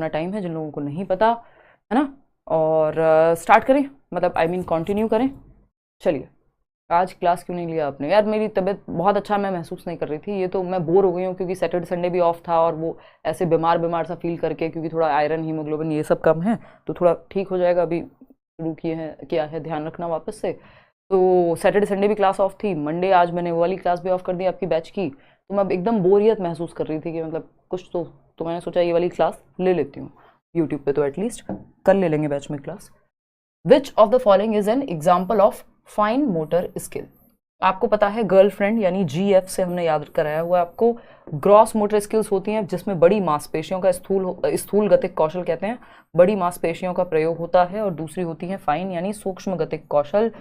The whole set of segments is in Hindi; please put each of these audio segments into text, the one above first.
अपना टाइम है, जिन लोगों को नहीं पता है ना। और स्टार्ट करें, मतलब आई मीन कंटिन्यू करें। चलिए, आज क्लास क्यों नहीं लिया आपने? यार मेरी तबीयत बहुत अच्छा मैं महसूस नहीं कर रही थी, ये तो मैं बोर हो गई हूँ क्योंकि सैटरडे संडे भी ऑफ था और वो ऐसे बीमार बीमार सा फील करके, क्योंकि थोड़ा आयरन हीमोग्लोबिन ये सब कम है, तो थोड़ा ठीक हो जाएगा। अभी शुरू किए हैं, क्या है, ध्यान रखना वापस से। तो सैटरडे संडे भी क्लास ऑफ थी, मंडे आज मैंने वो वाली क्लास भी ऑफ कर दी आपकी बैच की। तो मैं अब एकदम बोरियत महसूस कर रही थी कि मतलब कुछ तो मैंने सोचा ये वाली क्लास ले लेती हूँ यूट्यूब पे, तो एटलीस्ट कल ले लेंगे बैच में class. Which of the following is an example of fine motor skill? आपको पता है गर्लफ्रेंड यानी GF से हमने याद कराया हुआ है आपको। ग्रॉस मोटर स्किल्स होती हैं जिसमें बड़ी मांसपेशियों का स्थूल गतिक कौशल कहते हैं, बड़ी मांसपेशियों का प्रयोग होता है। और दूसरी होती है फाइन यानी सूक्ष्म गतिक कौशल,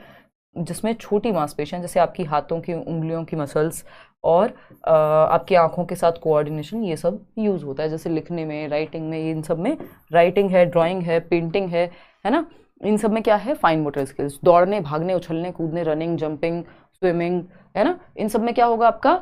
जिसमें छोटी मांसपेशियां जैसे आपकी हाथों की उंगलियों की मसल्स और आपकी आंखों के साथ कोऑर्डिनेशन, ये सब यूज होता है। जैसे लिखने में, राइटिंग में, इन सब में, राइटिंग है, ड्राइंग है, पेंटिंग है ना, इन सब में क्या है, फाइन मोटर स्किल्स। दौड़ने, भागने, उछलने, कूदने, रनिंग, जंपिंग, स्विमिंग, है ना, इन सब में क्या होगा आपका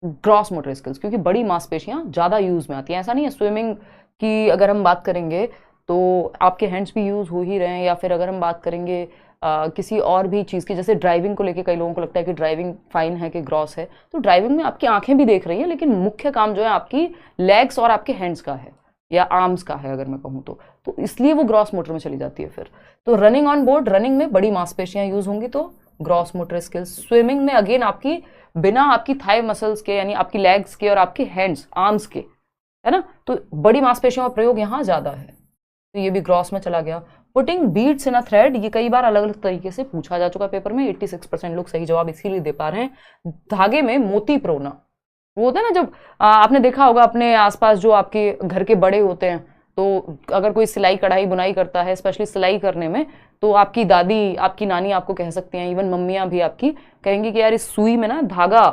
ग्रॉस मोटर स्किल्स, क्योंकि बड़ी मांसपेशियां ज्यादा यूज में आती हैं। ऐसा नहीं है स्विमिंग की अगर हम बात करेंगे तो आपके हैंड्स भी यूज हो ही रहे हैं, या फिर अगर हम बात करेंगे किसी और भी चीज़ की, जैसे ड्राइविंग को लेके कई लोगों को लगता है कि ड्राइविंग फाइन है कि ग्रॉस है, तो ड्राइविंग में आपकी आंखें भी देख रही हैं, लेकिन मुख्य काम जो है आपकी लेग्स और आपके हैंड्स का है या आर्म्स का है अगर मैं कहूँ तो इसलिए वो ग्रॉस मोटर में चली जाती है फिर। तो रनिंग ऑन बोर्ड, रनिंग में बड़ी मांसपेशियां यूज होंगी तो ग्रॉस मोटर स्किल्स। स्विमिंग में अगेन आपकी बिना आपकी थाई मसल्स के यानी आपकी लेग्स के और आपके हैंड्स आर्म्स के, है ना, तो बड़ी मांसपेशियों का प्रयोग यहाँ ज्यादा है, तो ये भी ग्रॉस में चला गया। पुटिंग बीड्स इन अ थ्रेड, ये कई बार अलग अलग तरीके से पूछा जा चुका पेपर में, 86% लोग सही जवाब इसीलिए दे पा रहे हैं। धागे में मोती पिरोना, वो होता है ना जब आपने देखा होगा अपने आसपास जो आपके घर के बड़े होते हैं, तो अगर कोई सिलाई कढ़ाई बुनाई करता है, स्पेशली सिलाई करने में, तो आपकी दादी, आपकी नानी आपको कह सकती हैं, इवन मम्मियां भी आपकी कहेंगी कि यार इस सुई में ना धागा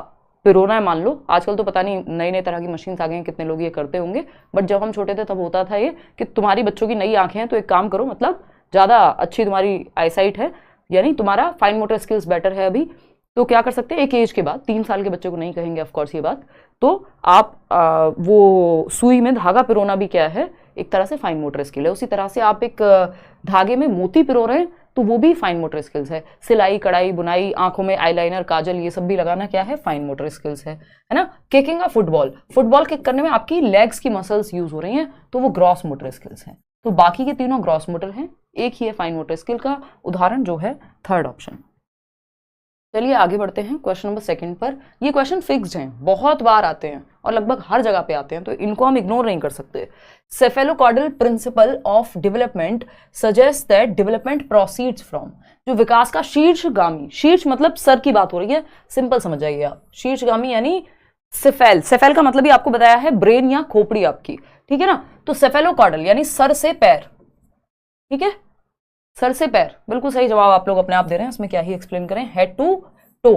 पिरोना है। मान लो आजकल तो पता नहीं नई नई तरह की मशीन आ गई हैं, कितने लोग ये करते होंगे, बट जब हम छोटे थे तब होता था ये कि तुम्हारी बच्चों की नई आंखें हैं तो एक काम करो, मतलब ज़्यादा अच्छी तुम्हारी आईसाइट है, यानी तुम्हारा फाइन मोटर स्किल्स बेटर है अभी, तो क्या कर सकते हैं, एक एज के बाद, 3 साल के बच्चे को नहीं कहेंगे ऑफकोर्स ये बात, तो आप वो सुई में धागा पिरोना भी क्या है, एक तरह से फाइन मोटर स्किल है। उसी तरह से आप एक धागे में मोती पिरो रहे हैं तो वो भी फाइन मोटर स्किल्स है। सिलाई कढ़ाई बुनाई, आंखों में आईलाइनर काजल ये सब भी लगाना क्या है, फाइन मोटर स्किल्स है ना। किकिंग अ फुटबॉल, फुटबॉल किक करने में आपकी लेग्स की मसल्स यूज हो रही हैं तो वो ग्रॉस मोटर स्किल्स है। तो बाकी के तीनों ग्रॉस मोटर हैं, एक ही है फाइन मोटर स्किल का उदाहरण जो है थर्ड ऑप्शन। चलिए आगे बढ़ते हैं क्वेश्चन नंबर 2 पर। ये क्वेश्चन फिक्स्ड हैं, बहुत बार आते हैं और लगभग हर जगह पे आते हैं, तो इनको हम इग्नोर नहीं कर सकते। Cephalocaudal principle of development suggest that development proceeds from, जो विकास का शीर्षगामी, शीर्ष मतलब सर की बात हो रही है, सिंपल समझ जाइए आप, शीर्षगामी यानी सेफेल, सेफेल का मतलब ही आपको बताया है ब्रेन या खोपड़ी आपकी, ठीक है ना। तो सेफेलोकॉर्डल यानी सर से पैर, ठीक है, सर से पैर, बिल्कुल सही जवाब आप लोग अपने आप दे रहे हैं, इसमें क्या ही एक्सप्लेन करें। Head to toe,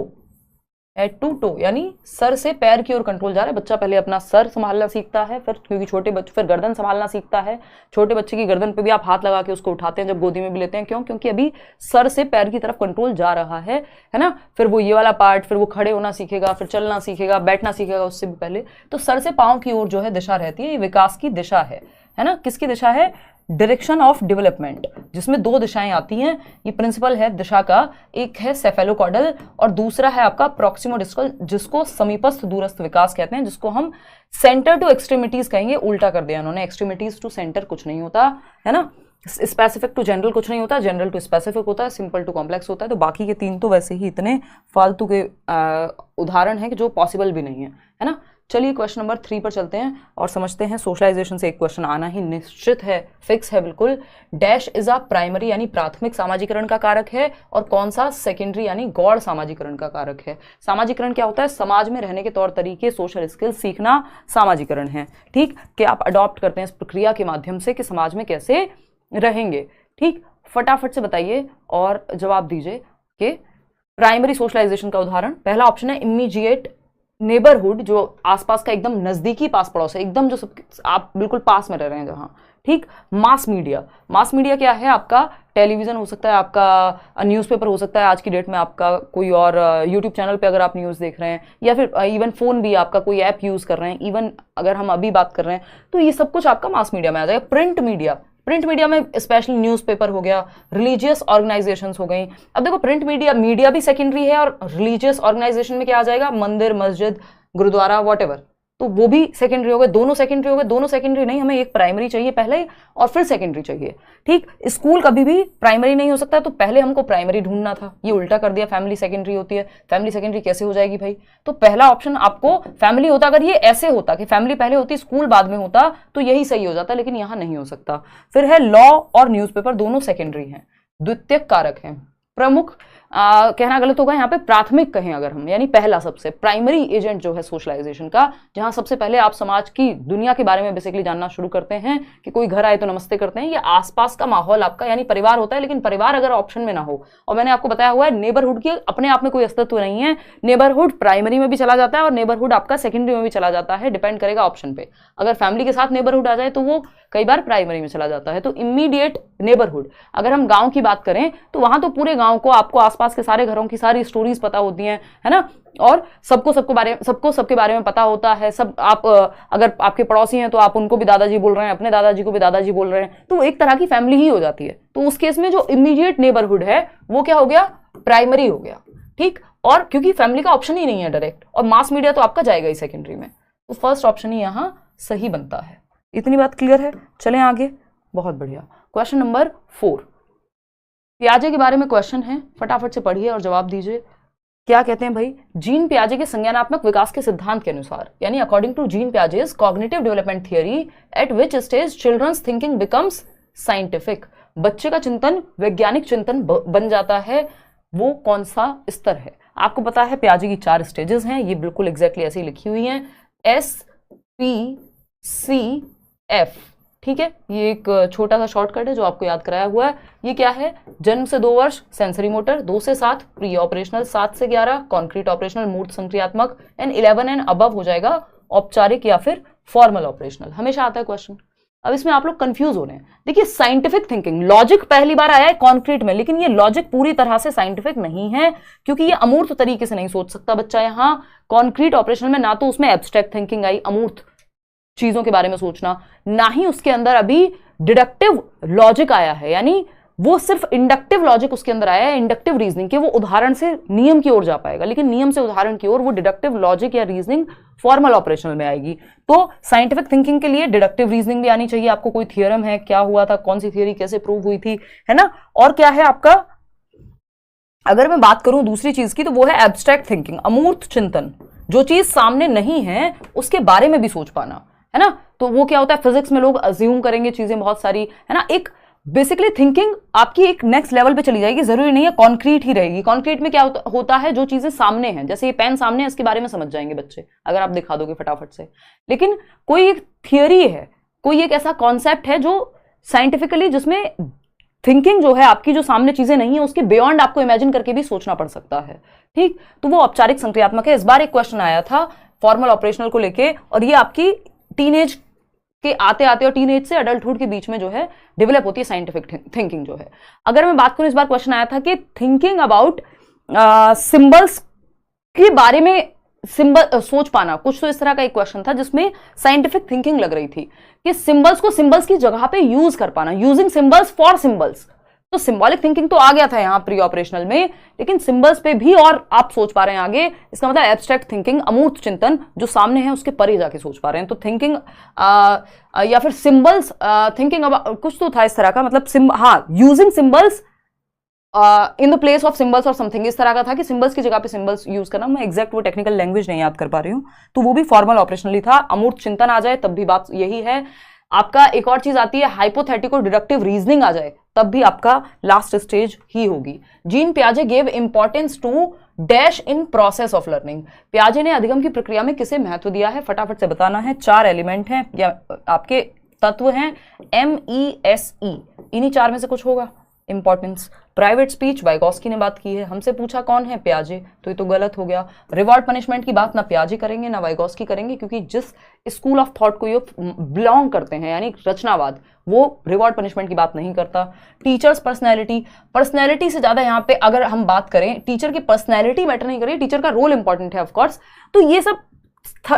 head to toe यानी सर से पैर की ओर कंट्रोल जा रहा है। बच्चा पहले अपना सर संभालना सीखता है, फिर क्योंकि छोटे बच्चे फिर गर्दन संभालना सीखता है। छोटे बच्चे की गर्दन पे भी आप हाथ लगा के उसको उठाते हैं, जब गोदी में भी लेते हैं, क्यों, क्योंकि अभी सर से पैर की तरफ कंट्रोल जा रहा है ना। फिर वो ये वाला पार्ट, फिर वो खड़े होना सीखेगा, फिर चलना सीखेगा, बैठना सीखेगा, उससे भी पहले तो सर से पांव की ओर जो है दिशा रहती है, ये विकास की दिशा है ना। किसकी दिशा है, डायरेक्शन ऑफ डेवलपमेंट, जिसमें 2 दिशाएं आती हैं। ये प्रिंसिपल है दिशा का, एक है सेफेलोकॉर्डल और दूसरा है आपका प्रॉक्सिमोडिस्कल, जिसको समीपस्थ दूरस्थ विकास कहते हैं, जिसको हम सेंटर टू एक्सट्रीमिटीज कहेंगे। उल्टा कर दिया उन्होंने, एक्सट्रीमिटीज टू सेंटर कुछ नहीं होता है ना, स्पेसिफिक टू जनरल कुछ नहीं होता, जनरल टू स्पेसिफिक होता है, सिंपल टू कॉम्प्लेक्स होता है। तो बाकी के 3 तो वैसे ही इतने फालतू के उदाहरण हैं कि जो पॉसिबल भी नहीं है ना। चलिए क्वेश्चन नंबर 3 पर चलते हैं और समझते हैं। सोशलाइजेशन से एक क्वेश्चन आना ही निश्चित है, फिक्स है बिल्कुल। डैश इज अ प्राइमरी यानी प्राथमिक सामाजिकरण का कारक है और कौन सा सेकेंडरी यानी गौड़ सामाजिकरण का कारक है। सामाजिकरण क्या होता है, समाज में रहने के तौर तरीके, सोशल स्किल्स सीखना सामाजिकरण है, ठीक, कि आप अडॉप्ट करते हैं इस प्रक्रिया के माध्यम से कि समाज में कैसे रहेंगे, ठीक। फटाफट से बताइए और जवाब दीजिए कि प्राइमरी सोशलाइजेशन का उदाहरण, पहला ऑप्शन है इमीडिएट नेबरहुड जो आसपास का एकदम नजदीकी पास पड़ोस है, एकदम जो सब आप बिल्कुल पास में रह रहे हैं जहां, ठीक। मास मीडिया, मास मीडिया क्या है? आपका टेलीविजन हो सकता है, आपका न्यूज़पेपर हो सकता है, आज की डेट में आपका कोई और यूट्यूब चैनल पे अगर आप न्यूज़ देख रहे हैं, या फिर इवन फोन भी आपका कोई ऐप यूज कर रहे हैं, इवन अगर हम अभी बात कर रहे हैं, तो ये सब कुछ आपका मास मीडिया में आ जाएगा। प्रिंट मीडिया, प्रिंट मीडिया में स्पेशली न्यूज़पेपर हो गया, रिलीजियस ऑर्गेनाइजेशंस हो गई। अब देखो प्रिंट मीडिया, मीडिया भी सेकेंडरी है, और रिलीजियस ऑर्गेनाइजेशन में क्या आ जाएगा? मंदिर, मस्जिद, गुरुद्वारा, वॉटएवर, तो वो भी सेकेंडरी हो गए। दोनों सेकेंडरी हो गए। दोनों सेकेंडरी नहीं, हमें एक प्राइमरी चाहिए पहले और फिर सेकेंडरी चाहिए, ठीक। स्कूल कभी भी प्राइमरी नहीं हो सकता, तो पहले हमको प्राइमरी ढूंढना था, ये उल्टा कर दिया, फैमिली सेकेंडरी होती है। फैमिली सेकेंडरी कैसे हो जाएगी भाई? तो पहला ऑप्शन आपको फैमिली होता, अगर ये ऐसे होता कि फैमिली पहले होती स्कूल बाद में होता, तो यही सही हो जाता, लेकिन यहां नहीं हो सकता। फिर है लॉ और न्यूज़पेपर, दोनों सेकेंडरी हैं, द्वितीयक कारक हैं। प्रमुख कहना गलत होगा, यहाँ पे प्राथमिक कहें अगर हम, यानी पहला सबसे प्राइमरी एजेंट जो है सोशलाइजेशन का, जहां सबसे पहले आप समाज की दुनिया के बारे में बेसिकली जानना शुरू करते हैं, कि कोई घर आए तो नमस्ते करते हैं, ये आसपास का माहौल आपका यानी परिवार होता है। लेकिन परिवार अगर ऑप्शन में ना हो, और मैंने आपको बताया हुआ है नेबरहुड की अपने आप में कोई अस्तित्व नहीं है, नेबरहुड प्राइमरी में भी चला जाता है और नेबरहुड आपका सेकेंडरी में भी चला जाता है, डिपेंड करेगा ऑप्शन पे। अगर फैमिली के साथ नेबरहुड आ जाए तो वो कई बार प्राइमरी में चला जाता है। तो इमीडिएट नेबरहुड, अगर हम गांव की बात करें तो वहां तो पूरे गांव को, आपको आसपास के सारे घरों की सारी स्टोरीज पता होती हैं, है ना, और सबको सबके बारे में पता होता है। सब आप अगर आपके पड़ोसी हैं तो आप उनको भी दादाजी बोल रहे हैं, अपने दादाजी को भी दादाजी बोल रहे हैं, तो वो एक तरह की फैमिली ही हो जाती है। तो उस केस में जो इमीडिएट नेबरहुड है वो क्या हो गया? प्राइमरी हो गया, ठीक। और क्योंकि फैमिली का ऑप्शन ही नहीं है डायरेक्ट, और मास मीडिया तो आपका जाएगा ही सेकेंडरी में, तो फर्स्ट ऑप्शन ही यहां सही बनता है। इतनी बात क्लियर है? चलें आगे। बहुत बढ़िया। क्वेश्चन नंबर 4, पियाजे के बारे में क्वेश्चन है, फटाफट से पढ़िए और जवाब दीजिए। क्या कहते हैं भाई? जीन पियाजे के संज्ञानात्मक विकास के सिद्धांत के अनुसार, यानी according to Jean Piaget's cognitive development theory, at which stage children's thinking becomes scientific, बच्चे का चिंतन वैज्ञानिक चिंतन बन जाता है, वो कौन सा स्तर है? आपको पता है पियाजे की 4 स्टेजेस हैं, ये बिल्कुल एग्जैक्टली ऐसे ही लिखी हुई हैं, SPCF, ठीक है। ये एक छोटा सा शॉर्टकट है जो आपको याद कराया हुआ है। ये क्या है? जन्म से 2 वर्ष सेंसरी मोटर, 2 से 7 प्री ऑपरेशनल, 7 से 11 कॉन्क्रीट ऑपरेशनल मूर्त संक्रियात्मक, एंड 11 एंड अबव हो जाएगा औपचारिक या फिर फॉर्मल ऑपरेशनल। हमेशा आता है क्वेश्चन। अब इसमें आप लोग कंफ्यूज हो रहे हैं। देखिए साइंटिफिक थिंकिंग, लॉजिक पहली बार आया है कॉन्क्रीट में, लेकिन ये लॉजिक पूरी तरह से साइंटिफिक नहीं है, क्योंकि ये अमूर्त तरीके से नहीं सोच सकता बच्चा। यहाँ कॉन्क्रीट ऑपरेशनल में ना तो उसमें एब्स्ट्रैक्ट थिंकिंग आई, अमूर्त चीजों के बारे में सोचना, ना ही उसके अंदर अभी डिडक्टिव लॉजिक आया है, यानी वो सिर्फ इंडक्टिव लॉजिक उसके अंदर आया है, इंडक्टिव रीजनिंग के, वो उदाहरण से नियम की ओर जा पाएगा, लेकिन नियम से उदाहरण की ओर वो डिडक्टिव लॉजिक या रीजनिंग फॉर्मल ऑपरेशनल में आएगी। तो साइंटिफिक थिंकिंग के लिए डिडक्टिव रीजनिंग भी आनी चाहिए। आपको कोई थियरम है, क्या हुआ था, कौन सी थियरी कैसे प्रूव हुई थी, है ना। और क्या है आपका, अगर मैं बात करूं दूसरी चीज की, तो वो है एब्स्ट्रैक्ट थिंकिंग, अमूर्त चिंतन, जो चीज सामने नहीं है उसके बारे में भी सोच पाना, है ना। तो वो क्या होता है, फिजिक्स में लोग अज्यूम करेंगे चीजें बहुत सारी, है ना। एक बेसिकली थिंकिंग आपकी एक नेक्स्ट लेवल पे चली जाएगी, जरूरी नहीं है कॉन्क्रीट ही रहेगी। कॉन्क्रीट में क्या होता है, जो चीजें सामने हैं, जैसे ये पेन सामने है, इसके बारे में समझ जाएंगे बच्चे अगर आप दिखा दोगे फटाफट से। लेकिन कोई एक थियरी है, कोई एक ऐसा कॉन्सेप्ट है जो साइंटिफिकली, जिसमें थिंकिंग जो है आपकी, जो सामने चीजें नहीं है उसके बियॉन्ड आपको इमेजिन करके भी सोचना पड़ सकता है, ठीक। तो वो औपचारिक संक्रियात्मक है। इस बार एक क्वेश्चन आया था फॉर्मल ऑपरेशनल को लेके, और ये आपकी टीनेज के आते आते और टीनेज से अडल्टहुड के बीच में जो है डेवलप होती है साइंटिफिक थिंकिंग जो है। अगर मैं बात करूं, इस बार क्वेश्चन आया था कि थिंकिंग अबाउट सिंबल्स के बारे में, सिंबल सोच पाना, कुछ तो इस तरह का एक क्वेश्चन था जिसमें साइंटिफिक थिंकिंग लग रही थी कि सिंबल्स को सिंबल्स की जगह पे यूज कर पाना, यूजिंग सिंबल्स फॉर सिंबल्स। तो सिंबॉलिक थिंकिंग तो आ गया था यहाँ प्री ऑपरेशनल में, लेकिन सिंबल्स पे भी और आप सोच पा रहे हैं आगे। इसका मतलब एब्स्ट्रैक्ट थिंकिंग, अमूर्त चिंतन, जो सामने है उसके परे जाके सोच पा रहे हैं। तो थिंकिंग या फिर सिंबल्स थिंकिंग, अब कुछ तो था इस तरह का, मतलब हाँ, using symbols in the place of symbols और समथिंग, इस तरह का था कि सिंबल्स की जगह पे सिंबल्स यूज करना। मैं एग्जैक्ट वो टेक्निकल लैंग्वेज नहीं याद कर पा रही हूँ, तो वो भी फॉर्मल ऑपरेशनली था। अमूर्त चिंतन आ जाए तब भी बात यही है। आपका एक और चीज आती है, हाइपोथेटिको डिडक्टिव रीजनिंग आ जाए तब भी आपका लास्ट स्टेज ही होगी। जीन पियाजे gave importance to dash in process of learning, पियाजे ने अधिगम की प्रक्रिया में किसे महत्व दिया है, फटाफट से बताना है। 4 एलिमेंट हैं या आपके तत्व हैं, MESE, इन्हीं 4 में से कुछ होगा। इंपॉर्टेंस, प्राइवेट स्पीच वाइगॉस्की ने बात की है, हमसे पूछा कौन है, पियाजे, तो ये तो गलत हो गया। रिवॉर्ड पनिशमेंट की बात ना पियाजे करेंगे ना वाइगॉस्की करेंगे, क्योंकि जिस स्कूल ऑफ थॉट को ये बिलोंग करते हैं यानी रचनावाद, वो रिवॉर्ड पनिशमेंट की बात नहीं करता। टीचर्स पर्सनैलिटी से ज्यादा यहाँ पे अगर हम बात करें, टीचर की पर्सनैलिटी मैटर नहीं करेगी, टीचर का रोल इंपॉर्टेंट है ऑफकोर्स, तो ये सब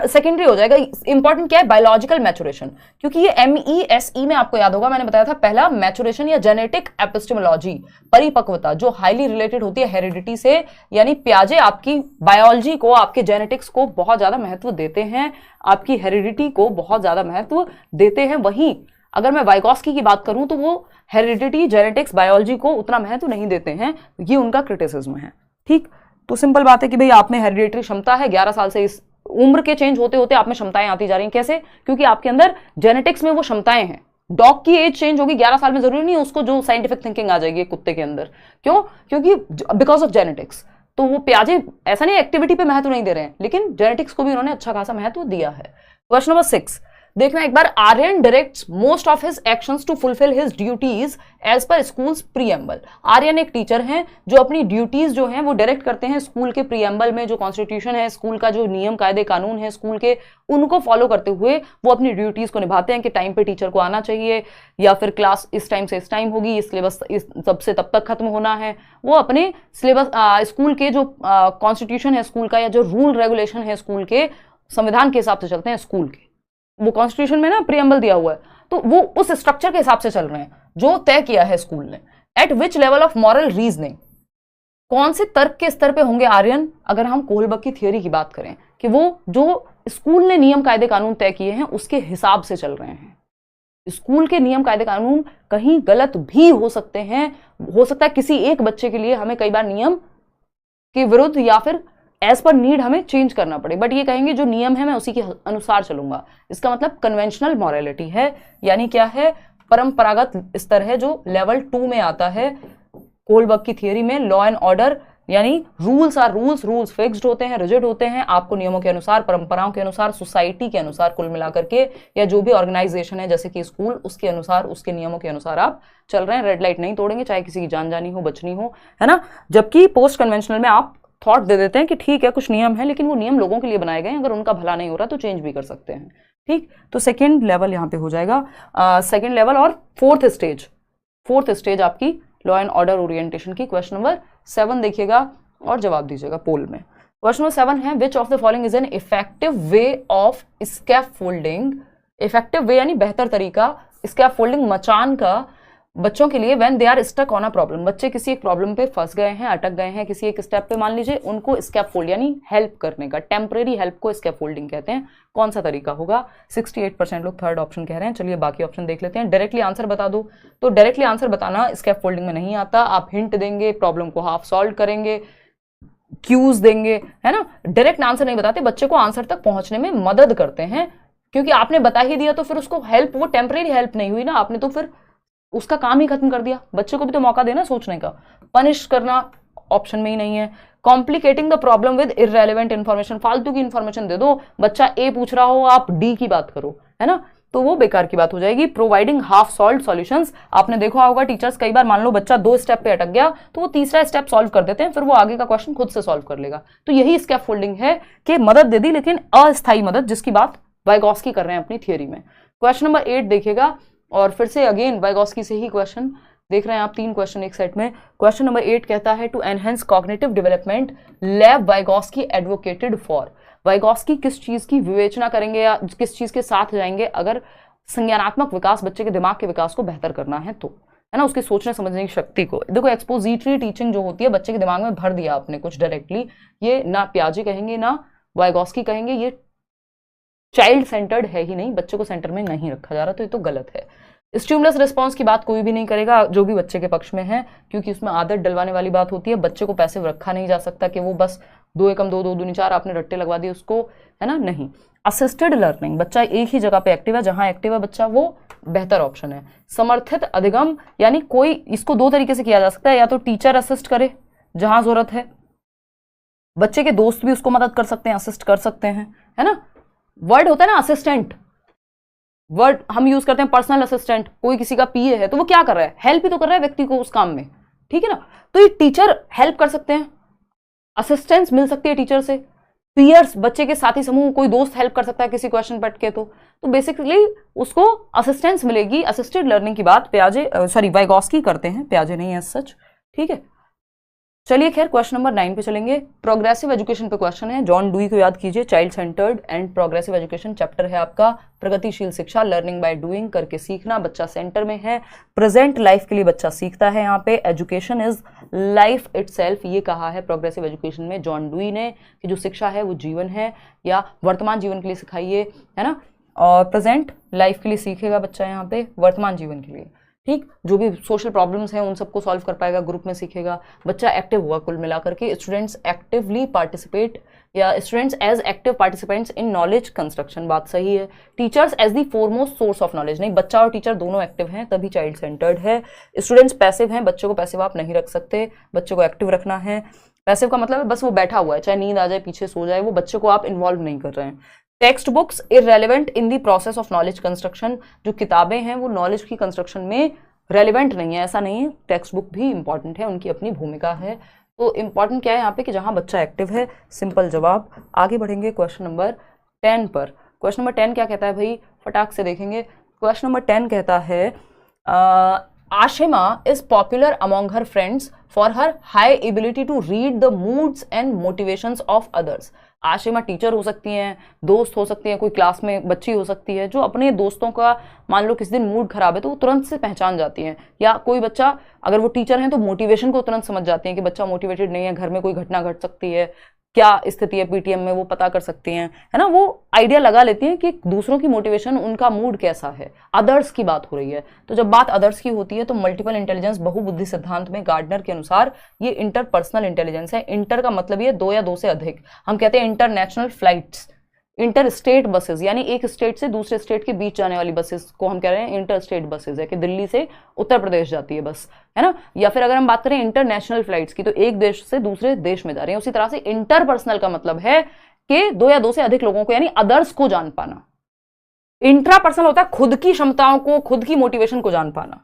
सेकेंडरी हो जाएगा। इंपॉर्टेंट क्या है, बायोलॉजिकल मैचुरेशन, क्योंकि ये MESE में आपको याद होगा मैंने बताया था पहला, मैचुरेशन या जेनेटिक एपिस्टेमोलॉजी, परिपक्वता, जो हाईली रिलेटेड होती है हेरिडिटी से, यानी पियाजे आपकी बायोलॉजी को, आपके जेनेटिक्स को बहुत ज्यादा महत्व देते हैं, आपकी हेरिडिटी को बहुत ज्यादा महत्व देते हैं। वहीं अगर मैं वाइगॉस्की की बात करूं तो वो हेरिडिटी, जेनेटिक्स, बायोलॉजी को उतना महत्व नहीं देते हैं, ये उनका क्रिटिसिज्म है। ठीक, तो सिंपल बात है कि भाई आप में हेरिडिटरी क्षमता है, 11 साल से इस उम्र के चेंज होते होते आप में क्षमताएं आती जा रही हैं। कैसे? क्योंकि आपके अंदर जेनेटिक्स में वो क्षमताएं हैं। डॉग की एज चेंज होगी 11 साल में, जरूरी नहीं है उसको जो साइंटिफिक थिंकिंग आ जाएगी कुत्ते के अंदर। क्यों? क्योंकि बिकॉज ऑफ जेनेटिक्स। तो वो पियाजे ऐसा नहीं एक्टिविटी पे महत्व नहीं दे रहे हैं, लेकिन जेनेटिक्स को भी उन्होंने अच्छा खासा महत्व दिया है। क्वेश्चन नंबर 6 देखना एक बार, Aryan directs most of his actions to fulfil his duties as per school's preamble. Aryan एक टीचर हैं जो अपनी ड्यूटीज जो हैं वो डायरेक्ट करते हैं स्कूल के प्रीएम्बल में, जो कॉन्स्टिट्यूशन है स्कूल का, जो नियम कायदे कानून है स्कूल के, उनको फॉलो करते हुए वो अपनी ड्यूटीज को निभाते हैं कि टाइम पे टीचर को आना चाहिए, या फिर क्लास इस टाइम से इस टाइम होगी, सिलेबस इस तब से तब तक खत्म होना है। वो अपने सिलेबस स्कूल के जो कॉन्स्टिट्यूशन है स्कूल का, या जो रूल रेगुलेशन है स्कूल के, संविधान के हिसाब से चलते हैं स्कूल के। वो कॉन्स्टिट्यूशन में ना प्रीएम्बल दिया हुआ है, तो वो उस स्ट्रक्चर के हिसाब से चल रहे हैं जो तय किया है स्कूल ने। Eight which level of moral reasoning, कौन से तर्क के स्तर पे होंगे आर्यन, अगर हम कोहलबर्ग की थियोरी की बात करें, कि वो जो स्कूल ने नियम कायदे कानून तय किए हैं उसके हिसाब से चल रहे हैं। स्कूल के नियम कायदे कानून कहीं गलत भी हो सकते हैं, हो सकता है किसी एक बच्चे के लिए हमें कई बार नियम के विरुद्ध या फिर एज पर नीड हमें चेंज करना पड़े, बट ये कहेंगे जो नियम है मैं उसी के अनुसार चलूंगा। इसका मतलब कन्वेंशनल मॉरलिटी है, यानी क्या है, परंपरागत स्तर है, जो लेवल 2 में आता है कोहलबर्ग की थियरी में। लॉ एंड ऑर्डर, यानी रूल्स आर रूल्स फिक्स्ड होते हैं, रिजिड होते हैं, आपको नियमों के अनुसार, परंपराओं के अनुसार, सोसाइटी के अनुसार कुल मिलाकर के, या जो भी ऑर्गेनाइजेशन है जैसे कि स्कूल, उसके अनुसार, उसके नियमों के अनुसार आप चल रहे हैं। रेड लाइट नहीं तोड़ेंगे, चाहे किसी की जान जानी हो, बचनी हो, है ना। जबकि पोस्ट कन्वेंशनल में आप थॉट दे देते हैं कि ठीक है कुछ नियम है, लेकिन वो नियम लोगों के लिए बनाए गए हैं, अगर उनका भला नहीं हो रहा तो चेंज भी कर सकते हैं। ठीक, तो सेकेंड लेवल यहाँ पे हो जाएगा, सेकेंड लेवल। और फोर्थ स्टेज आपकी लॉ एंड ऑर्डर ओरिएंटेशन की। क्वेश्चन नंबर 7 देखिएगा और जवाब दीजिएगा पोल में। क्वेश्चन नंबर 7 है, which of the following is an effective way of scaffolding. Effective way यानी बेहतर तरीका, स्कैफोल्डिंग मचान का बच्चों के लिए, when they are stuck on a problem, बच्चे किसी एक प्रॉब्लम पे फंस गए हैं, अटक गए हैं किसी एक स्टेप पे, मान लीजिए, उनको स्कैफोल्ड यानी हेल्प करने का, टेम्परेरी हेल्प को स्कैफोल्डिंग कहते हैं। कौन सा तरीका होगा? 68% लोग थर्ड ऑप्शन कह रहे हैं। चलिए बाकी ऑप्शन देख लेते हैं। डायरेक्टली आंसर बता दो, तो डायरेक्टली आंसर बताना स्कैफोल्डिंग में नहीं आता। आप हिंट देंगे, प्रॉब्लम को हाफ सॉल्व करेंगे, क्यूज देंगे, है ना। डायरेक्ट आंसर नहीं बताते, बच्चे को आंसर तक पहुंचने में मदद करते हैं, क्योंकि आपने बता ही दिया तो फिर उसको हेल्प, वो टेम्परेरी हेल्प नहीं हुई ना, आपने तो फिर उसका काम ही खत्म कर दिया। बच्चे को भी तो मौका देना सोचने का। पनिश करना ऑप्शन में ही नहीं है। Complicating the problem with irrelevant information, फालतू की इन्फॉर्मेशन दे दो, बच्चा ए पूछ रहा हो आप डी की बात करो, है ना, तो वो बेकार की बात हो जाएगी। प्रोवाइडिंग हाफ सॉल्व्ड सॉल्यूशंस, आपने देखा होगा टीचर्स कई बार, मान लो बच्चा 2 स्टेप पे अटक गया तो वो तीसरा स्टेप सॉल्व कर देते हैं, फिर वो आगे का क्वेश्चन खुद से सॉल्व कर लेगा। तो यही स्कैफोल्डिंग है कि मदद दे दी, लेकिन अस्थायी मदद, जिसकी बात वाइगॉस्की कर रहे हैं अपनी थियोरी में। क्वेश्चन नंबर 8 देखिएगा, और फिर से अगेन वाइगॉस्की से ही क्वेश्चन देख रहे हैं आप, 3 क्वेश्चन एक सेट में। क्वेश्चन नंबर 8 कहता है, to enhance cognitive development Lev Vygotsky advocated for. Vygotsky किस चीज की विवेचना करेंगे या किस चीज के साथ जाएंगे अगर संज्ञानात्मक विकास, बच्चे के दिमाग के विकास को बेहतर करना है तो, है ना, उसकी सोचने समझने की शक्ति को। देखो एक्सपोजिटरी टीचिंग जो होती है, बच्चे के दिमाग में भर दिया आपने कुछ डायरेक्टली, ये ना पियाजे कहेंगे ना वाइगॉस्की कहेंगे, ये चाइल्ड सेंटर्ड है ही नहीं, बच्चे को सेंटर में नहीं रखा जा रहा, तो ये तो गलत है। स्टिमुलस रिस्पॉन्स की बात कोई भी नहीं करेगा जो भी बच्चे के पक्ष में है, क्योंकि उसमें आदत डलवाने वाली बात होती है। बच्चे को पैसिव रखा नहीं जा सकता कि वो बस 2 एकम 2 2 दूनी 4 आपने रट्टे लगवा दिए उसको, है ना, नहीं। असिस्टेड लर्निंग, बच्चा एक ही जगह पे एक्टिव है, जहां एक्टिव है बच्चा वो बेहतर ऑप्शन है। समर्थित अधिगम, यानी कोई, इसको 2 तरीके से किया जा सकता है, या तो टीचर असिस्ट करे जहां जरूरत है, बच्चे के दोस्त भी उसको मदद कर सकते हैं, असिस्ट कर सकते हैं, है ना। वर्ड होता है ना असिस्टेंट, वर्ड हम यूज करते हैं पर्सनल असिस्टेंट, कोई किसी का पीए है तो वो क्या कर रहा है, हेल्प ही तो कर रहा है व्यक्ति को उस काम में, ठीक है ना। तो ये टीचर हेल्प कर सकते हैं, असिस्टेंस मिल सकती है टीचर से, पीयर्स बच्चे के साथी समूह, कोई दोस्त हेल्प कर सकता है किसी क्वेश्चन पढ़ के, तो बेसिकली उसको असिस्टेंस मिलेगी। असिस्टेड लर्निंग की बात वाइगॉस्की करते हैं, पियाजे नहीं है सच, ठीक है। चलिए खैर क्वेश्चन नंबर 9 पे चलेंगे। प्रोग्रेसिव एजुकेशन पे क्वेश्चन है, जॉन डुई को याद कीजिए, child centred and progressive education chapter है आपका। प्रगतिशील शिक्षा, लर्निंग बाय डूइंग, करके सीखना, बच्चा सेंटर में है, प्रेजेंट लाइफ के लिए बच्चा सीखता है। यहाँ पे एजुकेशन इज लाइफ इटसेल्फ, ये कहा है प्रोग्रेसिव एजुकेशन में जॉन डुई ने कि जो शिक्षा है वो जीवन है या वर्तमान जीवन के लिए सिखाइए, है ना। और प्रेजेंट लाइफ के लिए सीखेगा बच्चा, यहाँ पे वर्तमान जीवन के लिए, ठीक। जो भी सोशल प्रॉब्लम्स हैं उन सबको सॉल्व कर पाएगा, ग्रुप में सीखेगा, बच्चा एक्टिव हुआ कुल मिलाकर के। स्टूडेंट्स एक्टिवली पार्टिसिपेट या students as active participants in knowledge construction, बात सही है। Teachers as the foremost source of knowledge, नहीं, बच्चा और टीचर दोनों एक्टिव हैं तभी चाइल्ड सेंटर्ड है। स्टूडेंट्स पैसिव हैं, बच्चे को पैसिव आप नहीं रख सकते, बच्चे को एक्टिव रखना है। पैसिव का मतलब है बस वो बैठा हुआ है, चाहे नींद आ जाए पीछे सो जाए, वो बच्चे को आप इन्वॉल्व नहीं कर रहे हैं। Text books irrelevant in the process of knowledge construction, जो किताबें हैं वो नॉलेज की कंस्ट्रक्शन में रेलिवेंट नहीं है, ऐसा नहीं है, टेक्स्ट बुक भी इंपॉर्टेंट है, उनकी अपनी भूमिका है। तो इंपॉर्टेंट क्या है यहाँ पे कि जहां बच्चा एक्टिव है, सिंपल जवाब। आगे बढ़ेंगे क्वेश्चन नंबर 10 पर। क्वेश्चन नंबर 10 क्या कहता है भाई, फटाक से देखेंगे। क्वेश्चन नंबर 10 कहता है Ashima is popular among her friends for her high ability to read the moods and motivations of others. Ashima teacher हो सकती हैं, दोस्त हो सकती हैं, कोई क्लास में बच्ची हो सकती है जो अपने दोस्तों का मान लो किसी दिन मूड खराब है तो वो तुरंत से पहचान जाती हैं, या कोई बच्चा अगर वो टीचर हैं तो मोटिवेशन को तुरंत समझ जाती हैं कि बच्चा मोटिवेटेड नहीं है, घर में कोई घटना घट सकती है, क्या स्थिति है पीटीएम में, वो पता कर सकती हैं, है ना। वो आइडिया लगा लेती हैं कि दूसरों की मोटिवेशन, उनका मूड कैसा है। अदर्स की बात हो रही है, तो जब बात अदर्स की होती है तो मल्टीपल इंटेलिजेंस बहुबुद्धि सिद्धांत में गार्डनर के अनुसार ये इंटरपर्सनल इंटेलिजेंस है। इंटर का मतलब ये दो या दो से अधिक, हम कहते हैं international flights, inter state buses, यानी एक स्टेट से दूसरे स्टेट के बीच जाने वाली बसेस को हम कह रहे हैं इंटर स्टेट बसेस, है कि दिल्ली से उत्तर प्रदेश जाती है बस, है ना। या फिर अगर हम बात करें इंटरनेशनल फ्लाइट्स की तो एक देश से दूसरे देश में जा रहे हैं। उसी तरह से इंटरपर्सनल का मतलब है कि दो या दो से अधिक लोगों को यानी अदर्स को जान पाना। इंट्रापर्सनल होता है खुद की क्षमताओं को, खुद की मोटिवेशन को जान पाना,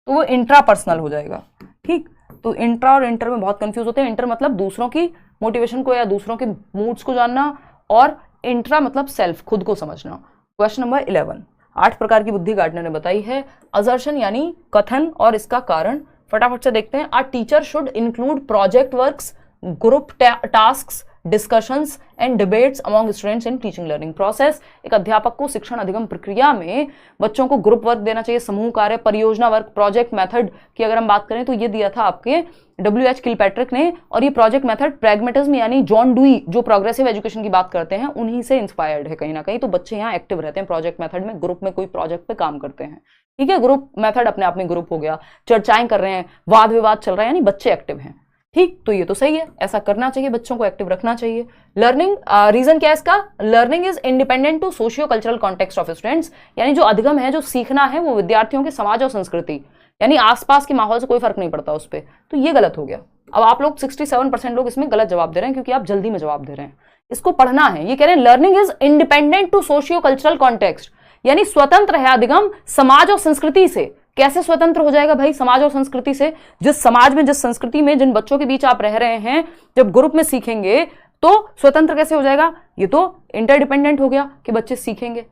तो वो इंट्रापर्सनल हो जाएगा, ठीक। तो इंट्रा और इंटर में बहुत कंफ्यूज होते हैं। इंटर मतलब दूसरों की मोटिवेशन को या दूसरों के मूड्स को जानना, और इंट्रा मतलब सेल्फ, खुद को समझना। क्वेश्चन नंबर 11, 8 प्रकार की बुद्धि गार्डनर ने बताई है। असर्शन यानी कथन और इसका कारण, फटाफट से देखते हैं। अ teacher should include project works, group tasks, discussions and debates among students in teaching learning process. एक अध्यापक को शिक्षण अधिगम प्रक्रिया में बच्चों को ग्रुप वर्क देना चाहिए, समूह कार्य, परियोजना वर्क। प्रोजेक्ट मेथड की अगर हम बात करें तो ये दिया था आपके W.H. किलपैट्रिक ने, और ये प्रोजेक्ट मेथड प्रैग्मेटिज्म यानी जॉन डुई जो प्रोग्रेसिव एजुकेशन की बात करते हैं उन्हीं से इंस्पायर्ड है कहीं ना कहीं। तो बच्चे यहाँ एक्टिव रहते हैं प्रोजेक्ट मेथड में, ग्रुप में कोई प्रोजेक्ट पे काम करते हैं, ठीक है। ग्रुप मेथड अपने आप में ग्रुप हो गया, चर्चाएं कर रहे हैं, वाद विवाद चल रहा है, यानी बच्चे एक्टिव हैं, ठीक। तो ये तो सही है, ऐसा करना चाहिए, बच्चों को एक्टिव रखना चाहिए। लर्निंग रीजन क्या है इसका, learning is independent to socio cultural context of students, यानी जो अधिगम है, जो सीखना है वो विद्यार्थियों के समाज और संस्कृति यानी आसपास के माहौल से कोई फर्क नहीं पड़ता उस पर। तो ये गलत हो गया। अब आप लोग 67% लोग इसमें गलत जवाब दे रहे हैं क्योंकि आप जल्दी में जवाब दे रहे हैं, इसको पढ़ना है। ये कह रहे हैं learning is independent to socio cultural context, यानी स्वतंत्र है अधिगम समाज और संस्कृति से। कैसे स्वतंत्र हो जाएगा भाई समाज और संस्कृति से? जिस समाज में, जिस संस्कृति में, जिन बच्चों के बीच आप रह रहे हैं, जब ग्रुप में सीखेंगे तो स्वतंत्र कैसे हो जाएगा? ये तो इंटरडिपेंडेंट हो गया कि बच्चे सीखेंगे।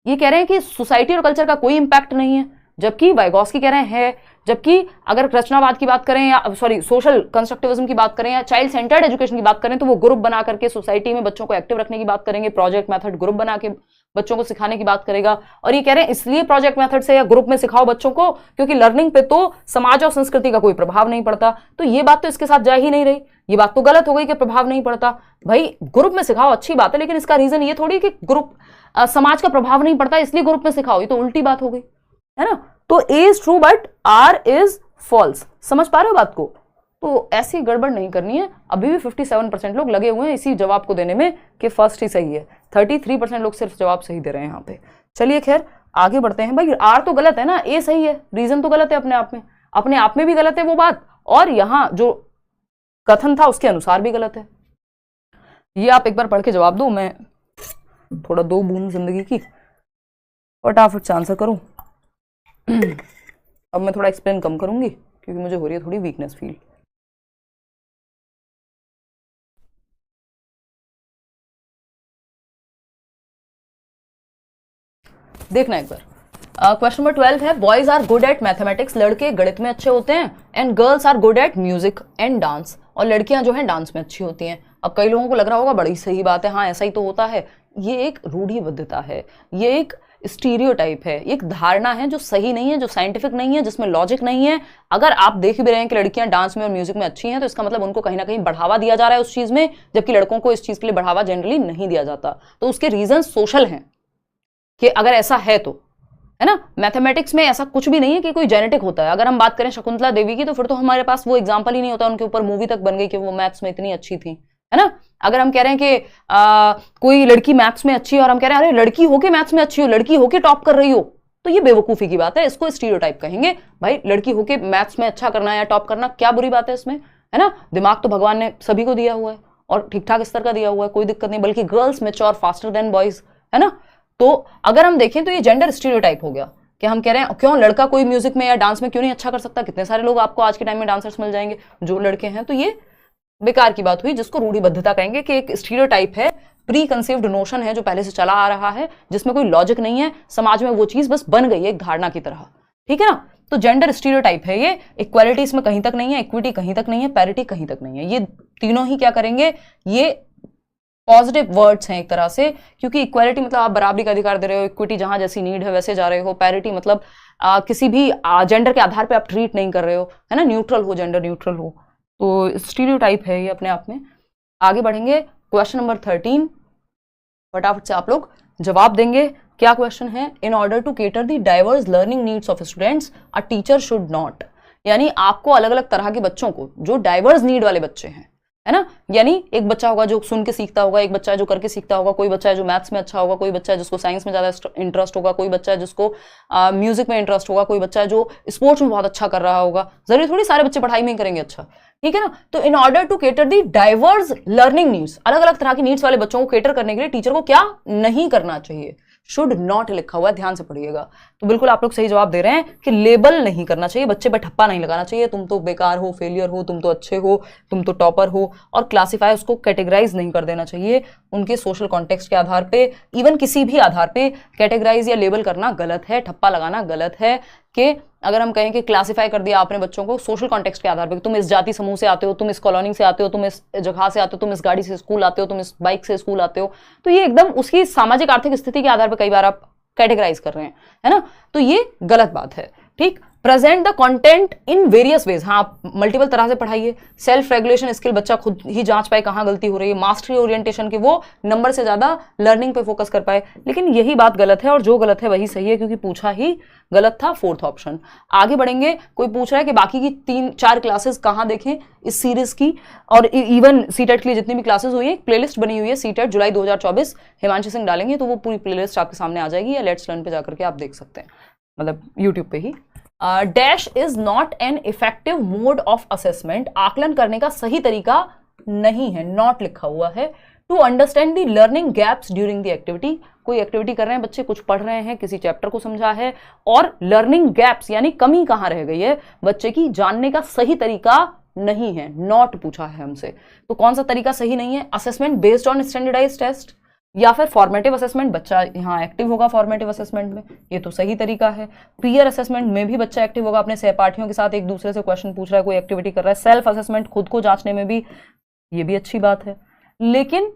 ये कह रहे हैं कि सोसाइटी और कल्चर का कोई इंपैक्ट नहीं है, जबकि वाइगॉस्की कह रहे हैं। जबकि अगर रचनावाद की बात करें या सोशल कंस्ट्रक्टिविज्म की बात करें या चाइल्ड सेंटर्ड एजुकेशन की बात करें तो वो ग्रुप बना करके सोसाइटी में बच्चों को एक्टिव रखने की बात करेंगे, प्रोजेक्ट मेथड ग्रुप बना के बच्चों को सिखाने की बात करेगा। और ये कह रहे हैं इसलिए प्रोजेक्ट मेथड से या ग्रुप में सिखाओ बच्चों को क्योंकि लर्निंग पे तो समाज और संस्कृति का कोई प्रभाव नहीं पड़ता। तो ये बात तो इसके साथ जा ही नहीं रही, ये बात तो गलत हो गई कि प्रभाव नहीं पड़ता। भाई ग्रुप में सिखाओ अच्छी बात है, लेकिन इसका रीजन ये थोड़ी कि ग्रुप समाज का प्रभाव नहीं पड़ता इसलिए ग्रुप में सिखाओ, ये तो उल्टी बात हो गई, है ना। तो A is true but R is false. समझ पा रहे हो बात को? तो ऐसी गड़बड़ नहीं करनी है। अभी भी 57% लोग लगे हुए हैं इसी जवाब को देने में कि फर्स्ट ही सही है, 33% लोग सिर्फ जवाब सही दे रहे हैं यहाँ पे। चलिए खैर आगे बढ़ते हैं। भाई आर तो गलत है ना, ए सही है, रीजन तो गलत है अपने आप में भी गलत है वो बात, और यहाँ जो कथन था उसके अनुसार भी गलत है। ये आप एक बार पढ़ के जवाब दो, मैं थोड़ा दो बूंद जिंदगी की फटाफट से आंसर करूं। अब मैं थोड़ा एक्सप्लेन कम करूंगी क्योंकि मुझे हो रही है थोड़ी वीकनेस फील। देखना एक बार, क्वेश्चन नंबर 12 है, boys are good at mathematics, लड़के गणित में अच्छे होते हैं, and girls are good at music and dance, और लड़कियां जो हैं डांस में अच्छी होती हैं। अब कई लोगों को लग रहा होगा बड़ी सही बात है, हाँ ऐसा ही तो होता है। ये एक रूढ़िबद्धता है, ये एक स्टीरियोटाइप है, एक धारणा है जो सही नहीं है, जो साइंटिफिक नहीं है, जिसमें लॉजिक नहीं है। अगर आप देख भी रहे हैं कि लड़कियां डांस में और म्यूजिक में अच्छी हैं, तो इसका मतलब उनको कहीं ना कहीं बढ़ावा दिया जा रहा है उस चीज में, जबकि लड़कों को इस चीज के लिए बढ़ावा जनरली नहीं दिया जाता। तो उसके रीजन सोशल हैं कि अगर ऐसा है तो, है ना। मैथमेटिक्स में ऐसा कुछ भी नहीं है कि कोई जेनेटिक होता है। अगर हम बात करें शकुंतला देवी की, तो फिर तो हमारे पास वो एग्जांपल ही नहीं होता, उनके ऊपर मूवी तक बन गई कि वो मैथ्स में इतनी अच्छी थी, है ना। अगर हम कह रहे हैं कि कोई लड़की मैथ्स में अच्छी है और हम कह रहे हैं अरे लड़की होके मैथ्स में अच्छी हो, लड़की होके टॉप कर रही हो, तो ये बेवकूफी की बात है, इसको स्टीरियोटाइप कहेंगे। भाई लड़की होके मैथ्स में अच्छा करना या टॉप करना, क्या बुरी बात है इसमें, है ना। दिमाग तो भगवान ने सभी को दिया हुआ है और ठीक ठाक स्तर का दिया हुआ है, कोई दिक्कत नहीं, बल्कि girls mature faster than boys, है ना। तो अगर हम देखें तो ये जेंडर स्टीरियोटाइप हो गया कि हम कह रहे हैं क्यों लड़का कोई म्यूजिक में या डांस में क्यों नहीं अच्छा कर सकता। कितने सारे लोग आपको आज के टाइम में डांसर्स मिल जाएंगे जो लड़के हैं। तो ये बेकार की बात हुई, जिसको रूढ़िबद्धता कहेंगे, कि एक स्टीरियोटाइप है, प्री कंसीव्ड नोशन है जो पहले से चला आ रहा है, जिसमें कोई लॉजिक नहीं है। समाज में वो चीज बस बन गई है एक धारणा की तरह, ठीक है ना। तो जेंडर स्टीरियोटाइप है ये। इक्वालिटी इसमें कहीं तक नहीं है, इक्विटी कहीं तक नहीं है, पैरिटी कहीं तक नहीं है। ये तीनों ही क्या करेंगे, ये पॉजिटिव वर्ड्स हैं एक तरह से, क्योंकि इक्वालिटी मतलब आप बराबरी का अधिकार दे रहे हो, इक्विटी जहां जैसी नीड है वैसे जा रहे हो, पैरिटी मतलब किसी भी जेंडर के आधार पे आप ट्रीट नहीं कर रहे हो, है ना, न्यूट्रल हो, जेंडर न्यूट्रल हो। तो स्टीरियोटाइप है ये अपने आप में। आगे बढ़ेंगे, क्वेश्चन नंबर 13, फटाफट से आप लोग जवाब देंगे। क्या क्वेश्चन है, in order to cater the diverse learning needs of students a teacher should not, यानी आपको अलग अलग तरह के बच्चों को, जो डाइवर्स नीड वाले बच्चे हैं, है ना, यानी एक बच्चा होगा जो सुन के सीखता होगा, एक बच्चा है जो करके सीखता होगा, कोई बच्चा है जो मैथ्स में अच्छा होगा, कोई बच्चा है जिसको साइंस में ज्यादा इंटरेस्ट होगा, कोई बच्चा है जिसको म्यूजिक में इंटरेस्ट होगा, कोई बच्चा है जो स्पोर्ट्स में बहुत अच्छा कर रहा होगा। जरूरी थोड़ी सारे बच्चे पढ़ाई में करेंगे अच्छा, ठीक है ना। तो in order to cater the diverse learning needs, अलग अलग तरह की नीड्स वाले बच्चों को केटर करने के लिए टीचर को क्या नहीं करना चाहिए, शुड नॉट लिखा हुआ है, ध्यान से पढ़िएगा। तो बिल्कुल आप लोग सही जवाब दे रहे हैं कि लेबल नहीं करना चाहिए, बच्चे पर ठप्पा नहीं लगाना चाहिए, तुम तो बेकार हो, फेलियर हो, तुम तो अच्छे हो, तुम तो टॉपर हो, और क्लासिफाई, उसको कैटेगराइज नहीं कर देना चाहिए उनके सोशल कॉन्टेक्स्ट के आधार पे, इवन किसी भी आधार पे कैटेगराइज या लेबल करना गलत है, ठप्पा लगाना गलत है। कि अगर हम कहें कि क्लासिफाई कर दिया आपने बच्चों को सोशल कॉन्टेक्स्ट के आधार पे, तुम इस जाति समूह से आते हो, तुम इस कॉलोनी से आते हो, तुम इस जगह से आते हो, तुम इस गाड़ी से स्कूल आते हो, तुम इस बाइक से स्कूल आते हो, तो ये एकदम उसकी सामाजिक आर्थिक स्थिति के आधार पर कई बार आप कैटेगराइज कर रहे हैं, है ना। तो ये गलत बात है, ठीक। Present the content in various ways, हाँ आप मल्टीपल तरह से पढ़ाइए। सेल्फ रेगुलेशन स्किल, बच्चा खुद ही जांच पाए कहाँ गलती हो रही है। मास्टरी ओरिएंटेशन के वो नंबर से ज्यादा लर्निंग पे फोकस कर पाए। लेकिन यही बात गलत है, और जो गलत है वही सही है, क्योंकि पूछा ही गलत था, फोर्थ ऑप्शन। आगे बढ़ेंगे, कोई पूछ रहा है कि बाकी की 3-4 क्लासेस कहाँ देखें इस सीरीज की, और इवन सीटेट के लिए जितनी भी क्लासेस हुई है, प्लेलिस्ट बनी हुई है सीटेट जुलाई 2024, हिमांशी सिंह डालेंगे तो वो पूरी प्लेलिस्ट आपके सामने आ जाएगी, या लेट्स लर्न पे जाकर के आप देख सकते हैं, मतलब यूट्यूब पे ही। Dash is not an effective mode of assessment, आकलन करने का सही तरीका नहीं है, नॉट लिखा हुआ है। To understand the learning gaps during the activity, कोई एक्टिविटी कर रहे हैं बच्चे, कुछ पढ़ रहे हैं, किसी चैप्टर को समझा है, और लर्निंग गैप्स यानी कमी कहाँ रह गई है बच्चे की, जानने का सही तरीका नहीं है, नॉट पूछा है हमसे। तो कौन सा तरीका सही नहीं है, assessment based on standardised test, या फिर फॉर्मेटिव असेसमेंट, बच्चा यहाँ एक्टिव होगा फॉर्मेटिव असेसमेंट में, ये तो सही तरीका है। पीयर असेसमेंट में भी बच्चा एक्टिव होगा, अपने सहपाठियों के साथ एक दूसरे से क्वेश्चन पूछ रहा है, कोई एक्टिविटी कर रहा है। सेल्फ असेसमेंट, खुद को जांचने में भी, ये भी अच्छी बात है। लेकिन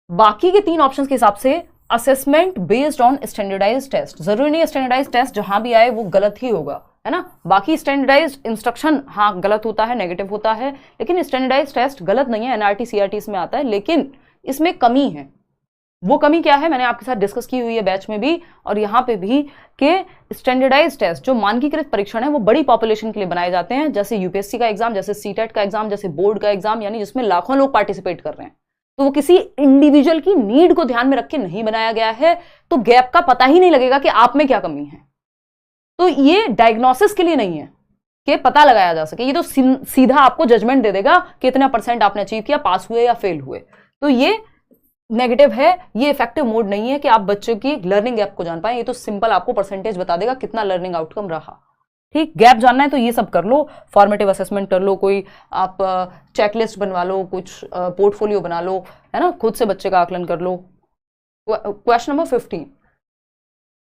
बाकी के 3 ऑप्शन के हिसाब से assessment based on standardised test, जरूरी नहीं स्टैंडर्डाइज्ड टेस्ट जहां भी आए वो गलत ही होगा, है ना। बाकी स्टैंडर्डाइज्ड इंस्ट्रक्शन हाँ गलत होता है, नेगेटिव होता है, लेकिन स्टैंडर्डाइज्ड टेस्ट गलत नहीं है, एनआरटी सीआरटी इसमें आता है, लेकिन इसमें कमी है। वो कमी क्या है मैंने आपके साथ डिस्कस की हुई है बैच में भी और यहाँ पे भी, कि स्टैंडर्डाइज्ड टेस्ट जो मानकीकृत परीक्षण है वो बड़ी पॉपुलेशन के लिए बनाए जाते हैं, जैसे यूपीएससी का एग्जाम, जैसे सीटेट का एग्जाम, जैसे बोर्ड का एग्जाम, यानी जिसमें लाखों लोग पार्टिसिपेट कर रहे हैं। तो वो किसी इंडिविजुअल की नीड को ध्यान में रख के नहीं बनाया गया है, तो गैप का पता ही नहीं लगेगा कि आप में क्या कमी है। तो ये डायग्नोसिस के लिए नहीं है कि पता लगाया जा सके, ये तो सीधा आपको जजमेंट दे देगा कि इतना % आपने अचीव किया, पास हुए या फेल हुए। तो ये नेगेटिव है, ये इफेक्टिव मोड नहीं है कि आप बच्चों की लर्निंग गैप को जान पाए। ये तो सिंपल आपको % बता देगा कितना लर्निंग आउटकम रहा। ठीक, गैप जानना है तो ये सब कर लो, फॉर्मेटिव असेसमेंट कर लो, कोई आप चेकलिस्ट बनवा लो, कुछ पोर्टफोलियो बना लो, है ना, खुद से बच्चे का आकलन कर लो। क्वेश्चन नंबर 15,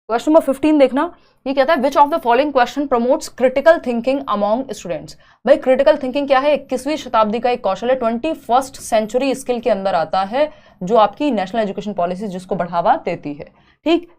क्वेश्चन नंबर 15 देखना, ये कहता है which of the following question promotes critical thinking among students. भाई क्रिटिकल थिंकिंग क्या है? 21वीं शताब्दी का एक कौशल है, 21st सेंचुरी स्किल के अंदर आता है, जो आपकी नेशनल एजुकेशन पॉलिसी जिसको बढ़ावा देती है। ठीक,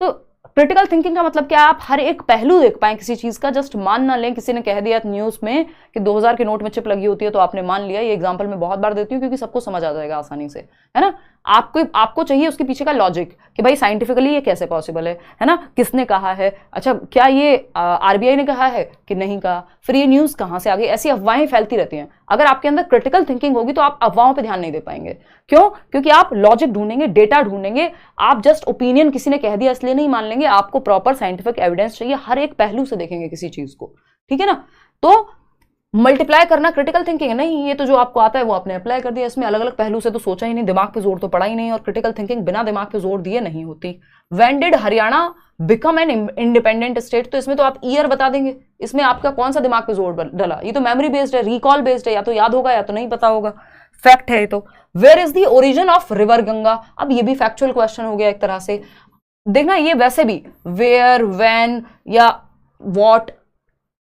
तो क्रिटिकल थिंकिंग का मतलब क्या है? आप हर एक पहलू देख पाए किसी चीज का, जस्ट मान ना लें किसी ने कह दिया न्यूज में कि 2000 के नोट में चिप लगी होती है तो आपने मान लिया। ये एग्जांपल मैं बहुत बार देती हूँ क्योंकि सबको समझ आ जाएगा आसानी से, है ना। आपको चाहिए उसके पीछे का लॉजिक कि भाई साइंटिफिकली ये कैसे पॉसिबल है ना, किसने कहा है, अच्छा क्या ये आरबीआई ने कहा है कि नहीं कहा, फिर ये न्यूज कहां से आ गई, ऐसी अफवाहें फैलती रहती हैं। अगर आपके अंदर क्रिटिकल थिंकिंग होगी तो आप अफवाहों पर ध्यान नहीं दे पाएंगे। क्यों? क्योंकि आप लॉजिक ढूंढेंगे, डेटा ढूंढेंगे, आप जस्ट ओपिनियन किसी ने कह दिया इसलिए नहीं मान लेंगे, आपको प्रॉपर साइंटिफिक एविडेंस चाहिए, हर एक पहलू से देखेंगे किसी चीज को, ठीक है ना। तो मल्टीप्लाई करना क्रिटिकल थिंकिंग है? नहीं, ये तो जो आपको आता है वो आपने अप्लाई कर दिया, इसमें अलग अलग पहलू से तो सोचा ही नहीं, दिमाग पे जोर तो पड़ा ही नहीं, और क्रिटिकल थिंकिंग बिना दिमाग पे जोर दिए नहीं होती। When did Haryana become an independent state? तो इसमें तो आप ईयर बता देंगे, इसमें आपका कौन सा दिमाग पे जोर डला? ये तो मेमोरी बेस्ड है, रिकॉल बेस्ड है, या तो याद होगा या तो नहीं पता होगा, फैक्ट है ये तो। Where is the origin of river Ganga? अब ये भी फैक्चुअल क्वेश्चन हो गया एक तरह से। देखना ये वैसे भी वेयर, व्हेन या व्हाट,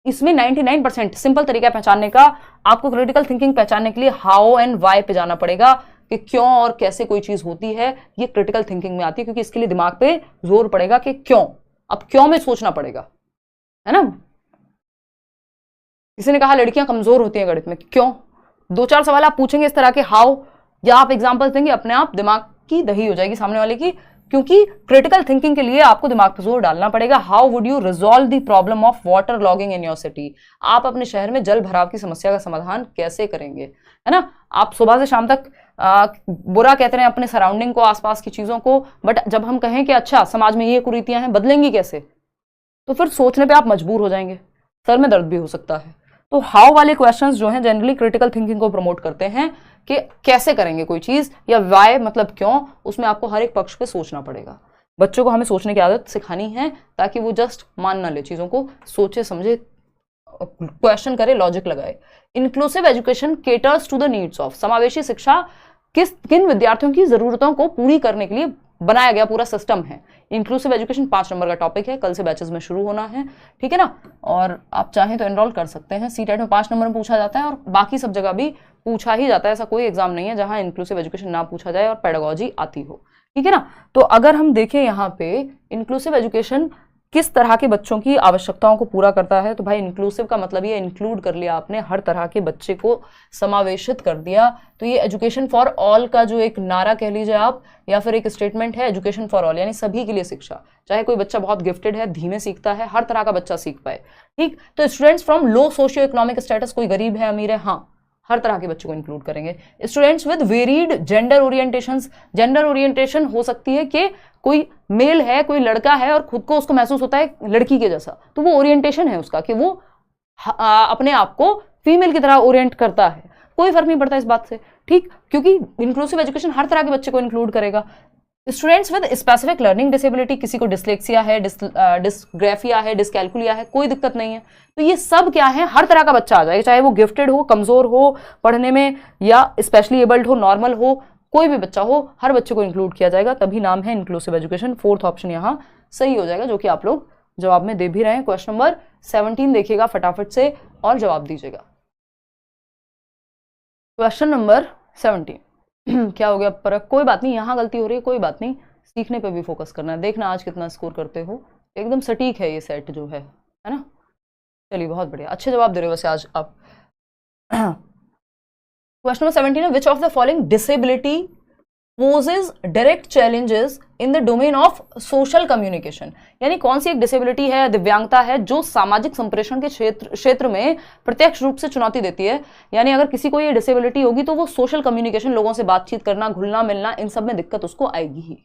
इसमें 99% सिंपल तरीका पहचानने का। आपको क्रिटिकल थिंकिंग पहचानने के लिए हाउ एंड व्हाई पे जाना पड़ेगा कि क्यों और कैसे कोई चीज होती है, ये क्रिटिकल थिंकिंग में आती है, क्योंकि इसके लिए दिमाग पे जोर पड़ेगा कि क्यों। अब क्यों में सोचना पड़ेगा, है ना। किसी ने कहा लड़कियां कमजोर होती हैं गणित में, क्यों? 2-4 सवाल आप पूछेंगे इस तरह के हाउ, या आप एग्जाम्पल देंगे, अपने आप दिमाग की दही हो जाएगी सामने वाले की, क्योंकि क्रिटिकल थिंकिंग के लिए आपको दिमाग पर जोर डालना पड़ेगा। How would you resolve the problem of water logging in your city? आप अपने शहर में जल भराव की समस्या का समाधान कैसे करेंगे, है ना। आप सुबह से शाम तक बुरा कहते रहे अपने सराउंडिंग को, आसपास की चीजों को, बट जब हम कहें कि अच्छा समाज में ये कुरीतियां हैं, बदलेंगी कैसे, तो फिर सोचने पे आप मजबूर हो जाएंगे, सर में दर्द भी हो सकता है। तो हाउ वाले क्वेश्चंस जो हैं जनरली क्रिटिकल थिंकिंग को प्रमोट करते हैं कि कैसे करेंगे कोई चीज, या वाई मतलब क्यों, उसमें आपको हर एक पक्ष पे सोचना पड़ेगा। बच्चों को हमें सोचने की आदत सिखानी है ताकि वो जस्ट मान ना ले चीजों को, सोचे समझे, क्वेश्चन करे, लॉजिक लगाए। Inclusive education caters to the needs of, समावेशी शिक्षा किन विद्यार्थियों की जरूरतों को पूरी करने के लिए बनाया गया पूरा सिस्टम है। इंक्लूसिव एजुकेशन 5 नंबर का टॉपिक है, कल से बैचेस में शुरू होना है, ठीक है ना। और आप चाहें तो एनरोल कर सकते हैं। सीटेट में 5 नंबर में पूछा जाता है और बाकी सब जगह भी पूछा ही जाता है, ऐसा कोई एग्जाम नहीं है जहां इंक्लूसिव एजुकेशन ना पूछा जाए और पेडागोजी आती हो, ठीक है ना। तो अगर हम देखें यहाँ पे इंक्लूसिव एजुकेशन किस तरह के बच्चों की आवश्यकताओं को पूरा करता है, तो भाई इंक्लूसिव का मतलब ये इंक्लूड कर लिया आपने, हर तरह के बच्चे को समावेशित कर दिया। तो ये एजुकेशन फॉर ऑल का जो एक नारा कह लीजिए आप, या फिर एक स्टेटमेंट है, एजुकेशन फॉर ऑल, यानी सभी के लिए शिक्षा, चाहे कोई बच्चा बहुत गिफ्टेड है, धीमे सीखता है, हर तरह का बच्चा सीख पाए, ठीक। तो students from low socio economic status, कोई गरीब है अमीर है, हाँ, हर तरह के बच्चों को इंक्लूड करेंगे। Students with varied gender orientations, gender orientation हो सकती है कि कोई मेल है, कोई लड़का है और खुद को उसको महसूस होता है लड़की के जैसा, तो वो ओरिएंटेशन है उसका कि वो अपने आप को फीमेल की तरह ओरिएंट करता है, कोई फर्क नहीं पड़ता इस बात से, ठीक, क्योंकि इंक्लूसिव एजुकेशन हर तरह के बच्चे को इंक्लूड करेगा। Students with specific learning disability, किसी को डिसलेक्सिया है, डिस्ग्राफिया है, डिस्कैल्कुलिया है, कोई दिक्कत नहीं है, तो ये सब क्या है, हर तरह का बच्चा आ जाएगा, चाहे वो गिफ्टेड हो, कमजोर हो पढ़ने में, या स्पेशली एबल्ड हो, नॉर्मल हो, कोई भी बच्चा हो, हर बच्चे को इंक्लूड किया जाएगा, तभी नाम है इंक्लूसिव एजुकेशन। 4th ऑप्शन यहाँ सही हो जाएगा, जो कि आप लोग जवाब में दे भी रहे हैं। क्वेश्चन नंबर 17 देखिएगा फटाफट से और जवाब दीजिएगा। क्वेश्चन नंबर 17 क्या हो गया पर, कोई बात नहीं, यहाँ गलती हो रही है, कोई बात नहीं, सीखने पे भी फोकस करना है। देखना आज कितना स्कोर करते हो, एकदम सटीक है ये सेट जो है ना। चलिए बहुत बढ़िया, अच्छे जवाब दे रहे हो वैसे आज आप। क्वेश्चन नंबर 17 है, which of the following disability poses direct challenges in the domain of social communication, यानी कौन सी एक डिसेबिलिटी है, दिव्यांगता है, जो सामाजिक संप्रेषण के क्षेत्र में प्रत्यक्ष रूप से चुनौती देती है। यानी अगर किसी को ये डिसेबिलिटी होगी तो वो सोशल कम्युनिकेशन, लोगों से बातचीत करना, घुलना मिलना, इन सब में दिक्कत उसको आएगी ही।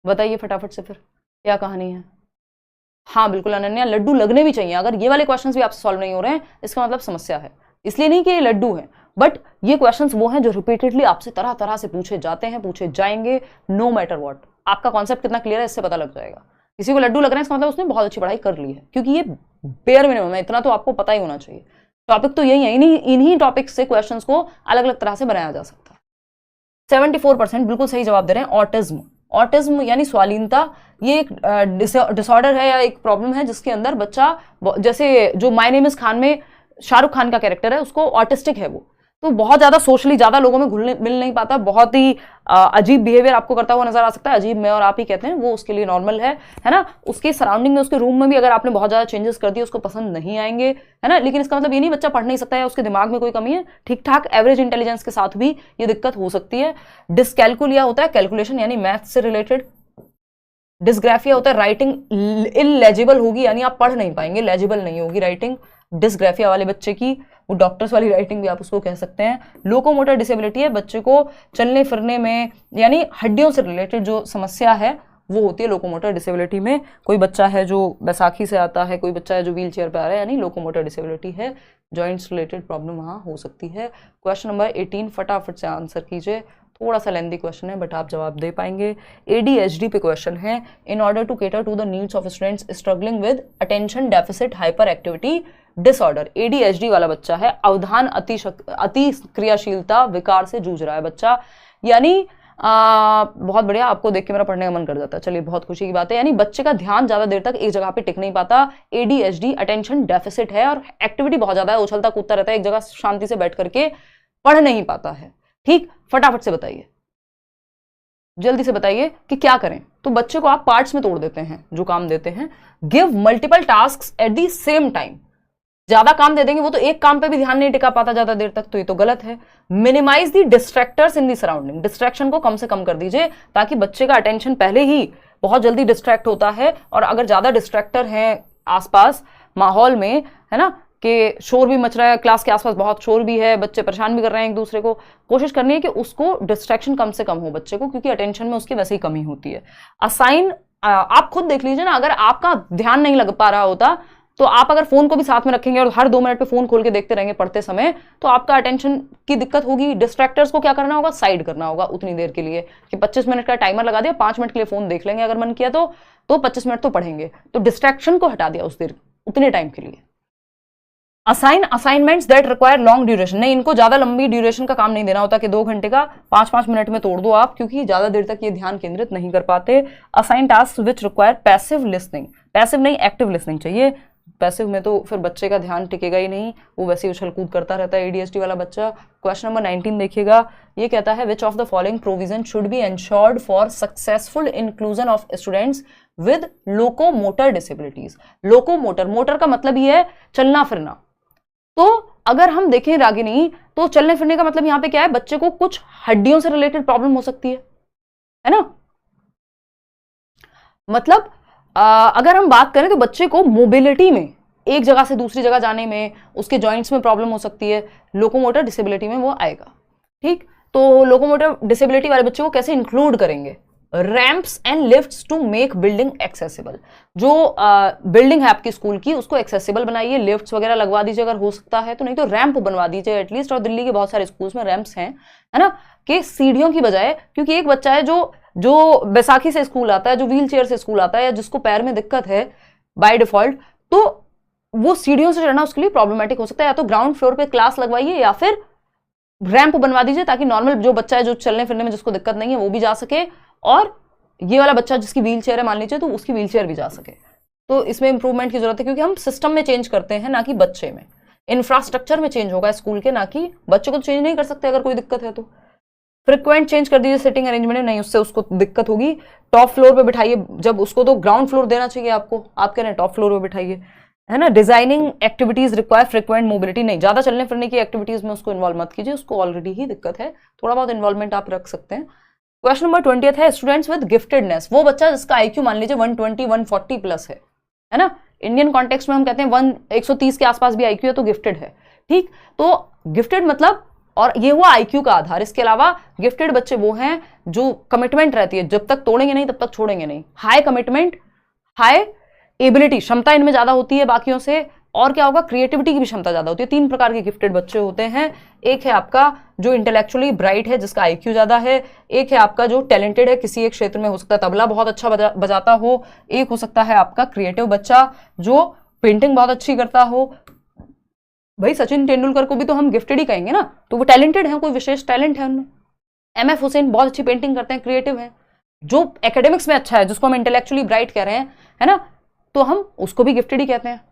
बताइए फटाफट से फिर क्या कहानी है। हाँ बिल्कुल अनन्या, लड्डू लगने भी चाहिए। अगर ये वाले क्वेश्चंस भी आपसे सॉल्व नहीं हो रहे हैं, इसका मतलब समस्या है, इसलिए नहीं कि ये लड्डू है, बट ये क्वेश्चंस वो हैं जो रिपीटेडली आपसे तरह तरह से पूछे जाते हैं, पूछे जाएंगे, नो मैटर व्हाट। आपका कॉन्सेप्ट कितना क्लियर है इससे पता लग जाएगा। किसी को लड्डू लग रहा है इसका मतलब उसने बहुत अच्छी पढ़ाई कर ली है, क्योंकि ये बेयर मिनिमम है, इतना तो आपको पता ही होना चाहिए। टॉपिक तो यही है, इन्हीं टॉपिक से क्वेश्चंस को अलग अलग तरह से बनाया जा सकता है। 74% बिल्कुल सही जवाब दे रहे हैं ऑटिज्म। ऑटिज्म यानी स्वालीनता, ये एक डिसऑर्डर है या एक प्रॉब्लम है जिसके अंदर बच्चा, जैसे जो माय नेम इज खान में शाहरुख खान का कैरेक्टर है उसको ऑटिस्टिक है वो, तो बहुत ज्यादा सोशली ज्यादा लोगों में घुल मिल नहीं पाता, बहुत ही अजीब बिहेवियर आपको करता हुआ नजर आ सकता है। अजीब मैं और आप ही कहते हैं, वो उसके लिए नॉर्मल है ना। उसके सराउंडिंग में, उसके रूम में भी अगर आपने बहुत ज्यादा चेंजेस कर दिए उसको पसंद नहीं आएंगे, है ना। लेकिन इसका मतलब ये नहीं बच्चा पढ़ नहीं सकता है, उसके दिमाग में कोई कमी है, ठीक ठाक एवरेज इंटेलिजेंस के साथ भी ये दिक्कत हो सकती है। डिसकैलकुलिया होता है कैलकुलेशन यानी मैथ से रिलेटेड। डिसग्राफिया होता है राइटिंग इलेजिबल होगी, यानी आप पढ़ नहीं पाएंगे, लेजिबल नहीं होगी राइटिंग डिसग्राफिया वाले बच्चे की, वो डॉक्टर्स वाली राइटिंग भी आप उसको कह सकते हैं। लोकोमोटर डिसेबिलिटी है, बच्चे को चलने फिरने में यानी हड्डियों से रिलेटेड जो समस्या है वो होती है लोकोमोटर डिसेबिलिटी में। कोई बच्चा है जो बैसाखी से आता है, कोई बच्चा है जो व्हील चेयर पर आ रहा है, यानी लोकोमोटर डिसेबिलिटी है, जॉइंट्स रिलेटेड प्रॉब्लम वहाँ हो सकती है। क्वेश्चन नंबर 18 फटाफट से आंसर कीजिए, थोड़ा सा लेंदी क्वेश्चन है बट आप जवाब दे पाएंगे। ADHD पे क्वेश्चन है, in order to cater to the needs of students struggling with attention deficit hyperactivity disorder. ADHD वाला बच्चा है, अवधान अति क्रियाशीलता विकार से जूझ रहा है बच्चा, यानी बहुत बढ़िया, आपको देख के मेरा पढ़ने का मन कर जाता है, चलिए बहुत खुशी की बात है। यानी बच्चे का ध्यान ज्यादा देर तक एक जगह पे टिक नहीं पाता, ADHD अटेंशन डेफिसिट है और एक्टिविटी बहुत ज्यादा है, उछलता कूदता रहता है, एक जगह शांति से बैठ करके पढ़ नहीं पाता है। ठीक, फटाफट से बताइए, जल्दी से बताइए कि क्या करें। तो बच्चे को आप पार्ट्स में तोड़ देते हैं जो काम देते हैं। Give multiple tasks at the same time, ज्यादा काम दे देंगे वो तो एक काम पे भी ध्यान नहीं टिका पाता ज्यादा देर तक, तो ये तो गलत है। Minimize the distractors in the surrounding, distraction को कम से कम कर दीजिए ताकि बच्चे का अटेंशन पहले ही बहुत जल्दी डिस्ट्रैक्ट होता है, और अगर ज्यादा डिस्ट्रैक्टर हैं आसपास माहौल में, है ना, कि शोर भी मच रहा है, क्लास के आसपास बहुत शोर भी है, बच्चे परेशान भी कर रहे हैं एक दूसरे को, कोशिश करनी है कि उसको डिस्ट्रैक्शन कम से कम हो बच्चे को, क्योंकि अटेंशन में उसकी वैसे ही कमी होती है। असाइन, आप खुद देख लीजिए ना, अगर आपका ध्यान नहीं लग पा रहा होता तो आप अगर फोन को भी साथ में रखेंगे और हर 2 मिनट पे फोन खोल के देखते रहेंगे पढ़ते समय, तो आपका अटेंशन की दिक्कत होगी। डिस्ट्रैक्टर्स को क्या करना होगा, साइड करना होगा उतनी देर के लिए, कि 25 मिनट का टाइमर लगा दिया, 5 मिनट के लिए फोन देख लेंगे अगर मन किया तो 25 मिनट तो पढ़ेंगे, तो डिस्ट्रैक्शन को हटा दिया उस देर उतने टाइम के लिए। Assign assignments that require long duration, नहीं, इनको ज्यादा लंबी ड्यूरेशन का काम नहीं देना होता कि 2 घंटे का 5-5 मिनट में तोड़ दो आप, क्योंकि ज्यादा देर तक ये ध्यान केंद्रित नहीं कर पाते। Assign task which require passive listening, passive नहीं एक्टिव लिसनिंग चाहिए, पैसिव में तो फिर बच्चे का ध्यान टिकेगा ही नहीं, वो वैसे ही उछल कूद करता रहता है ADHD वाला बच्चा। क्वेश्चन नंबर 19 देखिएगा, ये कहता है which of the following provision should be ensured for successful inclusion of students with locomotor disabilities. Locomotor, motor का मतलब ही है चलना फिरना, तो अगर हम देखें रागिनी, तो चलने फिरने का मतलब यहां पे क्या है, बच्चे को कुछ हड्डियों से रिलेटेड प्रॉब्लम हो सकती है ना। मतलब अगर हम बात करें तो बच्चे को मोबिलिटी में, एक जगह से दूसरी जगह जाने में, उसके जॉइंट्स में प्रॉब्लम हो सकती है, लोकोमोटर डिसेबिलिटी में वो आएगा। ठीक, तो लोकोमोटर डिसेबिलिटी वाले बच्चे को कैसे इंक्लूड करेंगे, ramps and lifts to make building accessible, जो बिल्डिंग है आपकी स्कूल की उसको एक्सेसिबल बनाइए, लिफ्ट्स वगैरह लगवा दीजिए अगर हो सकता है तो, नहीं तो रैंप बनवा दीजिए एटलीस्ट। और दिल्ली के बहुत सारे स्कूल्स में रैंप्स हैं, है ना, कि सीढ़ियों की बजाय, क्योंकि एक बच्चा है जो बैसाखी से स्कूल आता है, जो व्हील चेयर से स्कूल आता है, या जिसको पैर में दिक्कत है बाय डिफॉल्ट, तो वो सीढ़ियों से चढ़ना उसके लिए प्रॉब्लमेटिक हो सकता है। या तो ग्राउंड फ्लोर पे क्लास लगवाइए या फिर रैंप बनवा दीजिए ताकि नॉर्मल जो बच्चा है जो चलने फिरने में जिसको दिक्कत नहीं है वो भी जा सके, और ये वाला बच्चा जिसकी व्हील चेयर है मान लीजिए तो उसकी व्हील चेयर भी जा सके। तो इसमें इंप्रूवमेंट की जरूरत है, क्योंकि हम सिस्टम में चेंज करते हैं ना कि बच्चे में, इंफ्रास्ट्रक्चर में चेंज होगा स्कूल के, ना कि बच्चे को तो चेंज नहीं कर सकते अगर कोई दिक्कत है तो। फ्रिक्वेंट चेंज कर दीजिए सिटिंग अरेंजमेंट में, नहीं उससे उसको दिक्कत होगी। टॉप फ्लोर पे बिठाइए, जब उसको तो ग्राउंड फ्लोर देना चाहिए आपको, आप कह रहे हैं टॉप फ्लोर पे बिठाइए, है ना। Designing activities require frequent mobility, नहीं, ज्यादा चलने फिरने की एक्टिविटीज में उसको इन्वॉल्व मत कीजिए, उसको ऑलरेडी ही दिक्कत है, थोड़ा बहुत इन्वॉल्वमेंट आप रख सकते हैं। क्वेश्चन नंबर 20 है, स्टूडेंट्स विद गिफ्टेडनेस, वो बच्चा जिसका IQ मान लीजिए 120-140 प्लस है ना। इंडियन कॉन्टेक्स्ट में हम कहते हैं 130 के आसपास भी IQ है तो गिफ्टेड है। ठीक, तो गिफ्टेड मतलब, और ये हुआ IQ का आधार, इसके अलावा गिफ्टेड बच्चे वो हैं जो कमिटमेंट रहती है, जब तक तोड़ेंगे नहीं तब तक छोड़ेंगे नहीं, हाई कमिटमेंट, हाई एबिलिटी, क्षमता इनमें ज्यादा होती है बाकियों से, और क्या होगा, क्रिएटिविटी की भी क्षमता ज्यादा होती है। 3 प्रकार के गिफ्टेड बच्चे होते हैं। एक है आपका जो इंटेलेक्चुअली ब्राइट है, जिसका IQ ज्यादा है। एक है आपका जो टैलेंटेड है, किसी एक क्षेत्र में, हो सकता है तबला बहुत अच्छा बजाता हो। एक हो सकता है आपका क्रिएटिव बच्चा जो पेंटिंग बहुत अच्छी करता हो। भाई सचिन तेंदुलकर को भी तो हम गिफ्टेड ही कहेंगे ना, तो वो टैलेंटेड है, कोई विशेष टैलेंट है उनमें। MF हुसैन बहुत अच्छी पेंटिंग करते हैं, क्रिएटिव है। जो एकेडमिक्स में अच्छा है, जिसको हम इंटेलेक्चुअली ब्राइट कह रहे हैं, है ना, तो हम उसको भी गिफ्टेड ही कहते हैं।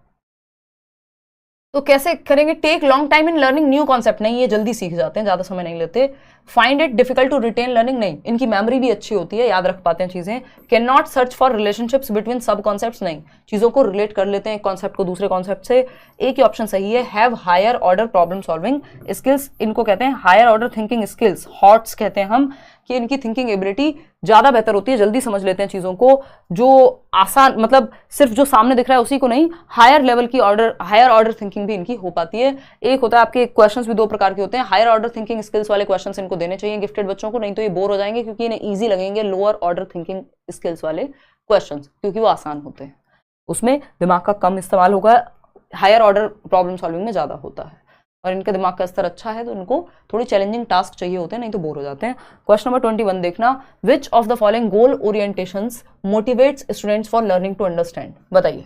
तो कैसे करेंगे, take long time in learning new concept, नहीं ये जल्दी सीख जाते हैं, ज्यादा समय नहीं लेते। Find it difficult to retain learning, नहीं इनकी मेमोरी भी अच्छी होती है, याद रख पाते हैं चीजें। Can not search for relationships between सब कॉन्सेप्ट्स, नहीं चीजों को रिलेट कर लेते हैं एक कॉन्सेप्ट को दूसरे कॉन्सेप्ट से। एक ही ऑप्शन सही है, have higher order problem solving skills, इनको कहते हैं higher order thinking skills, HOTS कहते हैं हम, कि इनकी थिंकिंग एबिलिटी ज्यादा बेहतर होती है, जल्दी समझ लेते हैं चीजों को, जो आसान, मतलब सिर्फ जो सामने दिख रहा है उसी को नहीं, हायर लेवल की हायर ऑर्डर थिंकिंग भी इनकी हो पाती है। एक होता है आपके क्वेश्चंस भी 2 प्रकार के होते हैं, हायर ऑर्डर थिंकिंग स्किल्स वाले क्वेश्चंस इनको देने चाहिए गिफ्टेड बच्चों को, नहीं तो ये बोर हो जाएंगे, क्योंकि इन्हें ईजी लगेंगे लोअर ऑर्डर थिंकिंग स्किल्स वाले क्वेश्चंस, क्योंकि वो आसान होते हैं, उसमें दिमाग का कम इस्तेमाल होगा, हायर ऑर्डर प्रॉब्लम सॉल्विंग में ज्यादा होता है, और इनका दिमाग का स्तर अच्छा है तो इनको थोड़ी चैलेंजिंग टास्क चाहिए होते हैं, नहीं तो बोर हो जाते हैं। क्वेश्चन नंबर 21 देखना, which of the following goal orientations motivates students for learning to understand, बताइए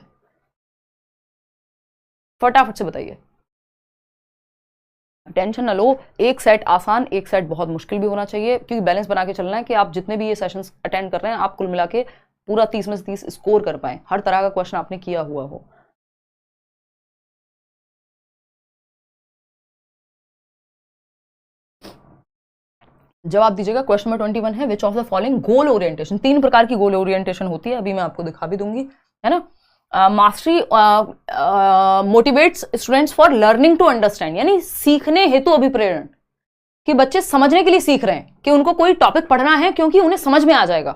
फटाफट से बताइए, टेंशन ना लो, एक सेट आसान एक सेट बहुत मुश्किल भी होना चाहिए, क्योंकि बैलेंस बना के चलना है कि आप जितने भी ये सेशंस अटेंड कर रहे हैं आप कुल मिला के पूरा 30 में से 30 स्कोर कर पाए, हर तरह का क्वेश्चन आपने किया हुआ हो। जवाब दीजिएगा। क्वेश्चन नंबर 21 है, which of the following goal orientation, 3 प्रकार की गोल ओरिएंटेशन होती है, अभी मैं आपको दिखा भी दूंगी, है ना। Mastery motivates students for learning to understand, यानी सीखने हेतु अभिप्रेरण, कि बच्चे समझने के लिए सीख रहे हैं, कि उनको कोई टॉपिक पढ़ना है क्योंकि उन्हें समझ में आ जाएगा,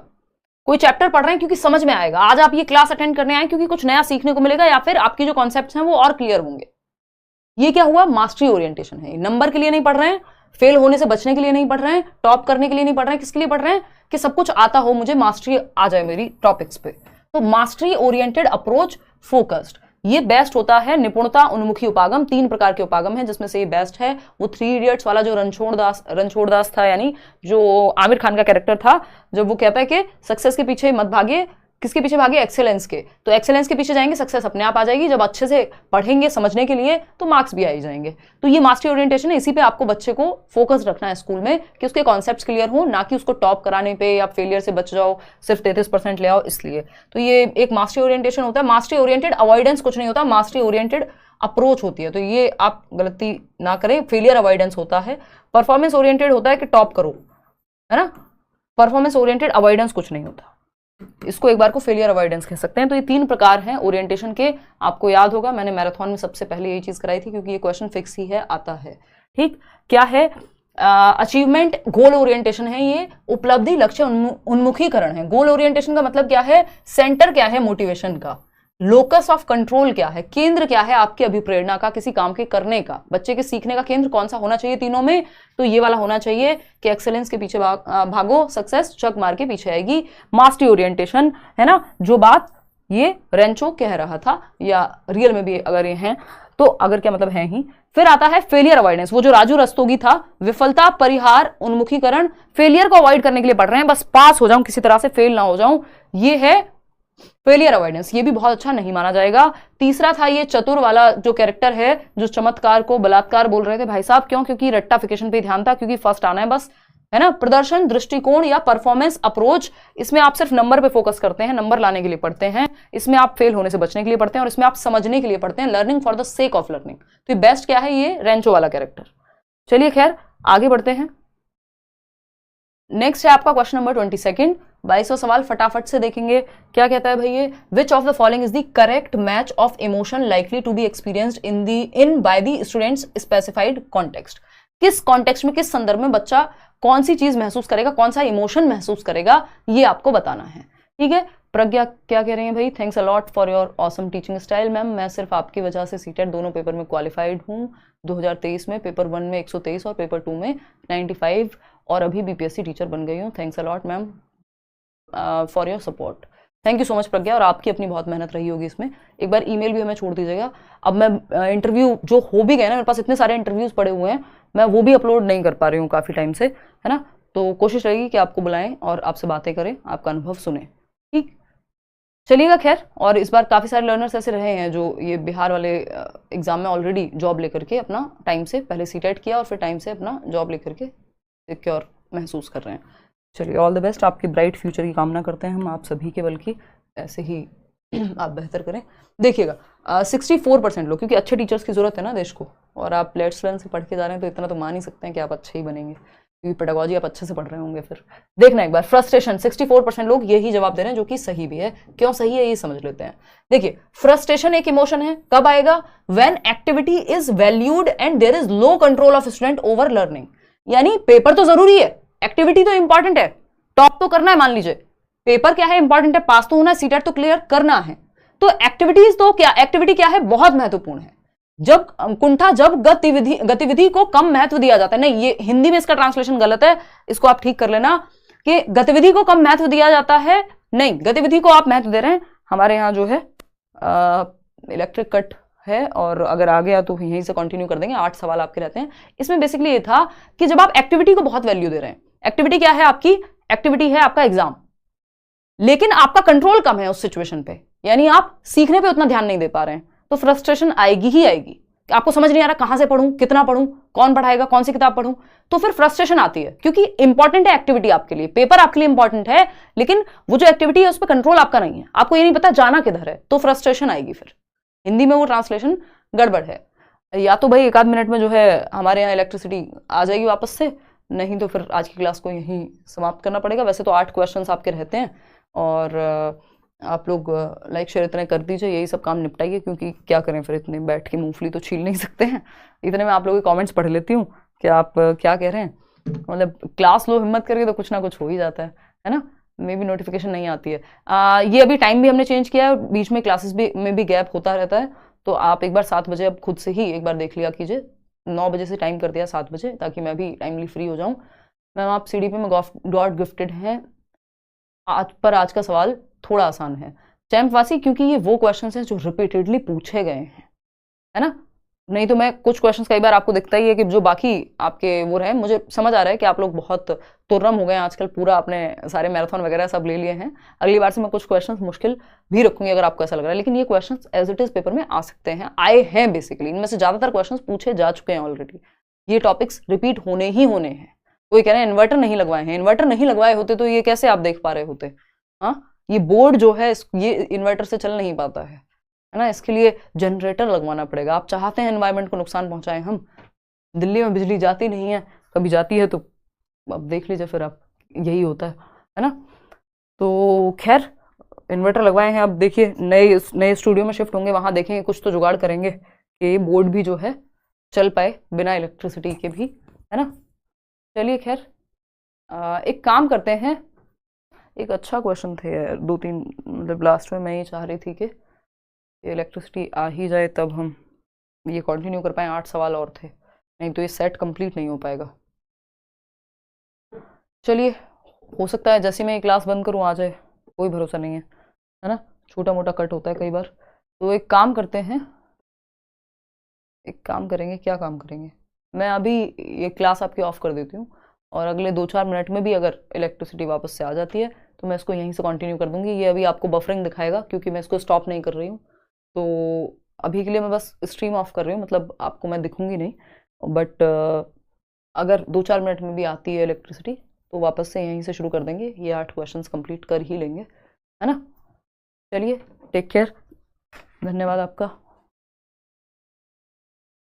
कोई चैप्टर पढ़ रहे हैं क्योंकि समझ में आएगा, आज आप ये क्लास अटेंड करने आए क्योंकि कुछ नया सीखने को मिलेगा, या फिर आपके जो कॉन्सेप्ट्स हैं वो और क्लियर होंगे। ये क्या हुआ, मास्टरी ओरिएंटेशन है। नंबर के लिए नहीं पढ़ रहे हैं, फेल होने से बचने के लिए नहीं पढ़ रहे हैं, टॉप करने के लिए नहीं पढ़ रहे हैं, किसके लिए पढ़ रहे हैं, कि सब कुछ आता हो, मुझे मास्टरी आ जाए मेरी टॉपिक्स पे। तो मास्टरी ओरिएंटेड अप्रोच फोकस्ड, ये बेस्ट होता है। निपुणता उन्मुखी उपागम, 3 प्रकार के उपागम है, जिसमें से ये बेस्ट है वो 3 इडियट्स वाला जो रणछोड़ दास था, यानी जो आमिर खान का कैरेक्टर था, जब वो कहता है कि सक्सेस के पीछे मत भागे, किसके पीछे भागे, एक्सेलेंस के, तो एक्सेलेंस के पीछे जाएंगे, सक्सेस अपने आप आ जाएगी, जब अच्छे से पढ़ेंगे समझने के लिए तो मार्क्स भी आ ही जाएंगे। तो ये मास्टरी ओरिएंटेशन है, इसी पे आपको बच्चे को फोकस रखना है स्कूल में, कि उसके कॉन्सेप्ट्स क्लियर हो, ना कि उसको टॉप कराने पे या फेलियर से बच जाओ, सिर्फ 33% ले आओ इसलिए। तो ये एक मास्टरी ओरिएंटेशन होता है। मास्टरी ओरिएंटेड अवॉइडेंस कुछ नहीं होता, मास्टरी ओरिएंटेड अप्रोच होती है, तो ये आप गलती ना करें, फेलियर अवॉइडेंस होता है। परफॉर्मेंस ओरिएंटेड होता है कि टॉप करो, है ना, परफॉर्मेंस ओरिएंटेड अवॉइडेंस कुछ नहीं होता, इसको एक बार को फेलियर अवॉइडेंस कह सकते हैं। तो ये 3 प्रकार हैं ओरिएंटेशन के, आपको याद होगा मैंने मैराथन में सबसे पहले यही चीज कराई थी, क्योंकि ये क्वेश्चन फिक्स ही है, आता है। ठीक, क्या है, अचीवमेंट गोल ओरिएंटेशन है, ये उपलब्धि लक्ष्य उन्मुखीकरण है। गोल ओरिएंटेशन का मतलब क्या है, सेंटर क्या है मोटिवेशन का, लोकस ऑफ कंट्रोल क्या है, केंद्र क्या है आपकी अभिप्रेरणा का, किसी काम के करने का, बच्चे के सीखने का केंद्र कौन सा होना चाहिए तीनों में, तो ये वाला होना चाहिए कि एक्सेलेंस के पीछे भागो, सक्सेस चक मार के पीछे आएगी। मास्टरी ओरिएंटेशन है ना, जो बात ये रेंचो कह रहा था, या रियल में भी अगर ये हैं तो अगर क्या मतलब है ही। फिर आता है फेलियर अवॉइडेंस, वो जो राजू रस्तोगी था, विफलता परिहार उन्मुखीकरण, फेलियर को अवॉइड करने के लिए पढ़ रहे हैं, बस पास हो जाऊं, किसी तरह से फेल ना हो जाऊं, ये है फेलियर अवॉइडेंस, ये भी बहुत अच्छा नहीं माना जाएगा। तीसरा था ये चतुर वाला जो कैरेक्टर है, जो चमत्कार को बलात्कार बोल रहे थे भाई साहब, क्यों, क्योंकि रट्टाफिकेशन पे ध्यान था, क्योंकि फर्स्ट आना है बस, है ना। प्रदर्शन दृष्टिकोण या परफॉर्मेंस अप्रोच, इसमें आप सिर्फ नंबर पे फोकस करते हैं, नंबर लाने के लिए पढ़ते हैं, इसमें आप फेल होने से बचने के लिए पढ़ते हैं, और इसमें आप समझने के लिए पढ़ते हैं, learning for the sake of learning. तो बेस्ट क्या है, ये रेंचो वाला कैरेक्टर। चलिए खैर आगे बढ़ते हैं। नेक्स्ट है आपका क्वेश्चन नंबर 22, 22वां सवाल फटाफट से देखेंगे। क्या कहता है भाई ये, which of the following is the correct match of emotion likely to be experienced in by the students specified context. किस कॉन्टेक्स्ट में, किस संदर्भ में बच्चा कौन सी चीज महसूस करेगा, कौन सा इमोशन महसूस करेगा, ये आपको बताना है। ठीक है, प्रज्ञा क्या कह रही है भाई, thanks a lot for your awesome teaching style ma'am, मैं सिर्फ आपकी वजह से सीटेट दोनों पेपर में क्वालिफाइड हूँ, 2023 में पेपर 1 में 123 और पेपर 2 में 95, और अभी बीपीएससी टीचर बन गई हूँ। Thanks a lot ma'am for your support. Thank you so much Pragya, और आपकी अपनी बहुत मेहनत रही होगी इसमें। एक बार ईमेल भी हमें छोड़ दीजिएगा। अब मैं इंटरव्यू जो हो भी गए ना, मेरे पास इतने सारे इंटरव्यूज पड़े हुए हैं, मैं वो भी अपलोड नहीं कर पा रही हूँ काफ़ी टाइम से, है ना। तो कोशिश रहेगी कि आपको बुलाएं और आपसे बातें करें, आपका अनुभव सुने, ठीक। चलिएगा खैर, और इस बार काफ़ी सारे लर्नर्स ऐसे रहे हैं जो ये बिहार वाले एग्जाम में ऑलरेडी जॉब लेकर के अपना टाइम से पहले सीटेट किया और फिर टाइम से अपना जॉब लेकर के सिक्योर महसूस कर रहे हैं। चलिए, ऑल द बेस्ट, आपकी ब्राइट फ्यूचर की कामना करते हैं हम आप सभी के, बल्कि ऐसे ही आप बेहतर करें। देखिएगा 64% लोग, क्योंकि अच्छे टीचर्स की जरूरत है ना देश को, और आप लेट्स लर्न से पढ़ के जा रहे हैं तो इतना तो मान ही सकते हैं कि आप अच्छे ही बनेंगे, क्योंकि पेडागोजी आप अच्छे से पढ़ रहे होंगे। फिर देखना एक बार, फ्रस्ट्रेशन 64% लोग यही जवाब दे रहे हैं, जो कि सही भी है। क्यों सही है ये समझ लेते हैं। देखिए, फ्रस्ट्रेशन एक इमोशन है, कब आएगा? When activity is valued and there is low control of student over learning. यानी पेपर तो जरूरी है, एक्टिविटी तो इंपॉर्टेंट है, टॉप तो करना है, मान लीजिए पेपर क्या है इंपॉर्टेंट है, पास तो होना है, सीटेट तो क्लियर करना है, तो एक्टिविटीज तो क्या, एक्टिविटी क्या है, बहुत महत्वपूर्ण है। जब कुंठा, जब गतिविधि को कम महत्व दिया जाता है, नहीं ये हिंदी में इसका ट्रांसलेशन गलत है, इसको आप ठीक कर लेना कि गतिविधि को कम महत्व दिया जाता है, नहीं गतिविधि को आप महत्व दे रहे हैं। हमारे यहाँ जो है इलेक्ट्रिक कट है, और अगर आ गया तो यहीं से कंटिन्यू कर देंगे, 8 सवाल आपके रहते हैं। इसमें बेसिकली ये था कि जब आप एक्टिविटी को बहुत वैल्यू दे रहे हैं, एक्टिविटी क्या है आपकी, एक्टिविटी है आपका एग्जाम, लेकिन आपका कंट्रोल कम है उस सिचुएशन पे, यानी आप सीखने पे उतना ध्यान नहीं दे पा रहे हैं, तो फ्रस्ट्रेशन आएगी ही आएगी। आपको समझ नहीं आ रहा कहां से पढ़ूं, कितना पढ़ूं, कौन पढ़ाएगा, कौन सी किताब पढ़ूं, तो फिर फ्रस्ट्रेशन आती है, क्योंकि इंपॉर्टेंट है एक्टिविटी आपके लिए, पेपर आपके लिए इंपॉर्टेंट है, लेकिन वो जो एक्टिविटी है उस पर कंट्रोल आपका नहीं है, आपको ये नहीं पता जाना किधर है, तो फ्रस्ट्रेशन आएगी। फिर हिंदी में वो ट्रांसलेशन गड़बड़ है, या तो भाई 1 आध मिनट में जो है हमारे यहाँ इलेक्ट्रिसिटी आ जाएगी वापस से, नहीं तो फिर आज की क्लास को यहीं समाप्त करना पड़ेगा। वैसे तो 8 क्वेश्चंस आपके रहते हैं, और आप लोग लाइक शेयर इतने कर दीजिए, यही सब काम निपटाइए, क्योंकि क्या करें फिर, इतने बैठ के मूंगफली तो छील नहीं सकते हैं। इतने में आप लोगों के कमेंट्स पढ़ लेती हूँ कि आप क्या कह रहे हैं, मतलब क्लास लो हिम्मत करके तो कुछ ना कुछ हो ही जाता है ना। मे भी नोटिफिकेशन नहीं आती है। ये अभी टाइम भी हमने चेंज किया है, बीच में क्लासेस में भी गैप होता रहता है, तो आप एक बार 7 बजे अब खुद से ही एक बार देख लिया कीजिए, 9 बजे से टाइम कर दिया 7 बजे, ताकि मैं भी टाइमली फ्री हो जाऊँ। मैम आप CDP में गॉड गिफ्टेड हैं, आज का सवाल थोड़ा आसान है चैम्पवासी, क्योंकि ये वो क्वेश्चंस हैं जो रिपीटेडली पूछे गए हैं, है ना। नहीं तो मैं कुछ क्वेश्चंस कई बार आपको दिखता ही है कि जो बाकी आपके वो रहे, मुझे समझ आ रहा है कि आप लोग बहुत तुर्रम हो गए हैं आजकल, पूरा आपने सारे मैराथन वगैरह सब ले लिए हैं। अगली बार से मैं कुछ क्वेश्चंस मुश्किल भी रखूंगी अगर आपको ऐसा लग रहा है, लेकिन ये questions as it is paper में आ सकते हैं, आए हैं बेसिकली, इनमें से ज्यादातर क्वेश्चंस पूछे जा चुके हैं ऑलरेडी, ये टॉपिक्स रिपीट होने ही होने हैं। कोई कह रहे हैं इन्वर्टर नहीं लगवाए हैं, इन्वर्टर नहीं लगवाए होते तो ये कैसे आप देख पा रहे होते, हाँ ये बोर्ड जो है ये इन्वर्टर से चल नहीं पाता है ना, इसके लिए जनरेटर लगवाना पड़ेगा। आप चाहते हैं एनवायरनमेंट को नुकसान पहुंचाएं हम, दिल्ली में बिजली जाती नहीं है, कभी जाती है तो अब देख लीजिए फिर आप, यही होता है ना। तो खैर इन्वर्टर लगवाए हैं, अब देखिए नए स्टूडियो में शिफ्ट होंगे, वहां देखेंगे कुछ तो जुगाड़ करेंगे कि बोर्ड भी जो है चल पाए बिना इलेक्ट्रिसिटी के भी, है ना। चलिए खैर एक काम करते हैं, एक अच्छा क्वेश्चन थे 2-3, मतलब लास्ट में मैं ये चाह रही थी कि इलेक्ट्रिसिटी आ ही जाए तब हम ये कंटिन्यू कर पाए, 8 सवाल और थे, नहीं तो ये सेट कंप्लीट नहीं हो पाएगा। चलिए हो सकता है जैसे मैं ये क्लास बंद करूँ आ जाए, कोई भरोसा नहीं है ना, छोटा मोटा कट होता है कई बार। तो एक काम करते हैं, एक काम करेंगे, क्या काम करेंगे, मैं अभी ये क्लास आपकी ऑफ कर देती हूँ, और अगले 2-4 मिनट में भी अगर इलेक्ट्रिसिटी वापस से आ जाती है तो मैं इसको यहीं से कंटिन्यू कर दूंगी। ये अभी आपको बफरिंग दिखाएगा क्योंकि मैं इसको स्टॉप नहीं कर रही हूँ, तो अभी के लिए मैं बस स्ट्रीम ऑफ कर रही हूँ, मतलब आपको मैं दिखूंगी नहीं, बट अगर 2-4 मिनट में भी आती है इलेक्ट्रिसिटी तो वापस से यहीं से शुरू कर देंगे, ये 8 क्वेश्चंस कंप्लीट कर ही लेंगे, है ना। चलिए टेक केयर, धन्यवाद आपका।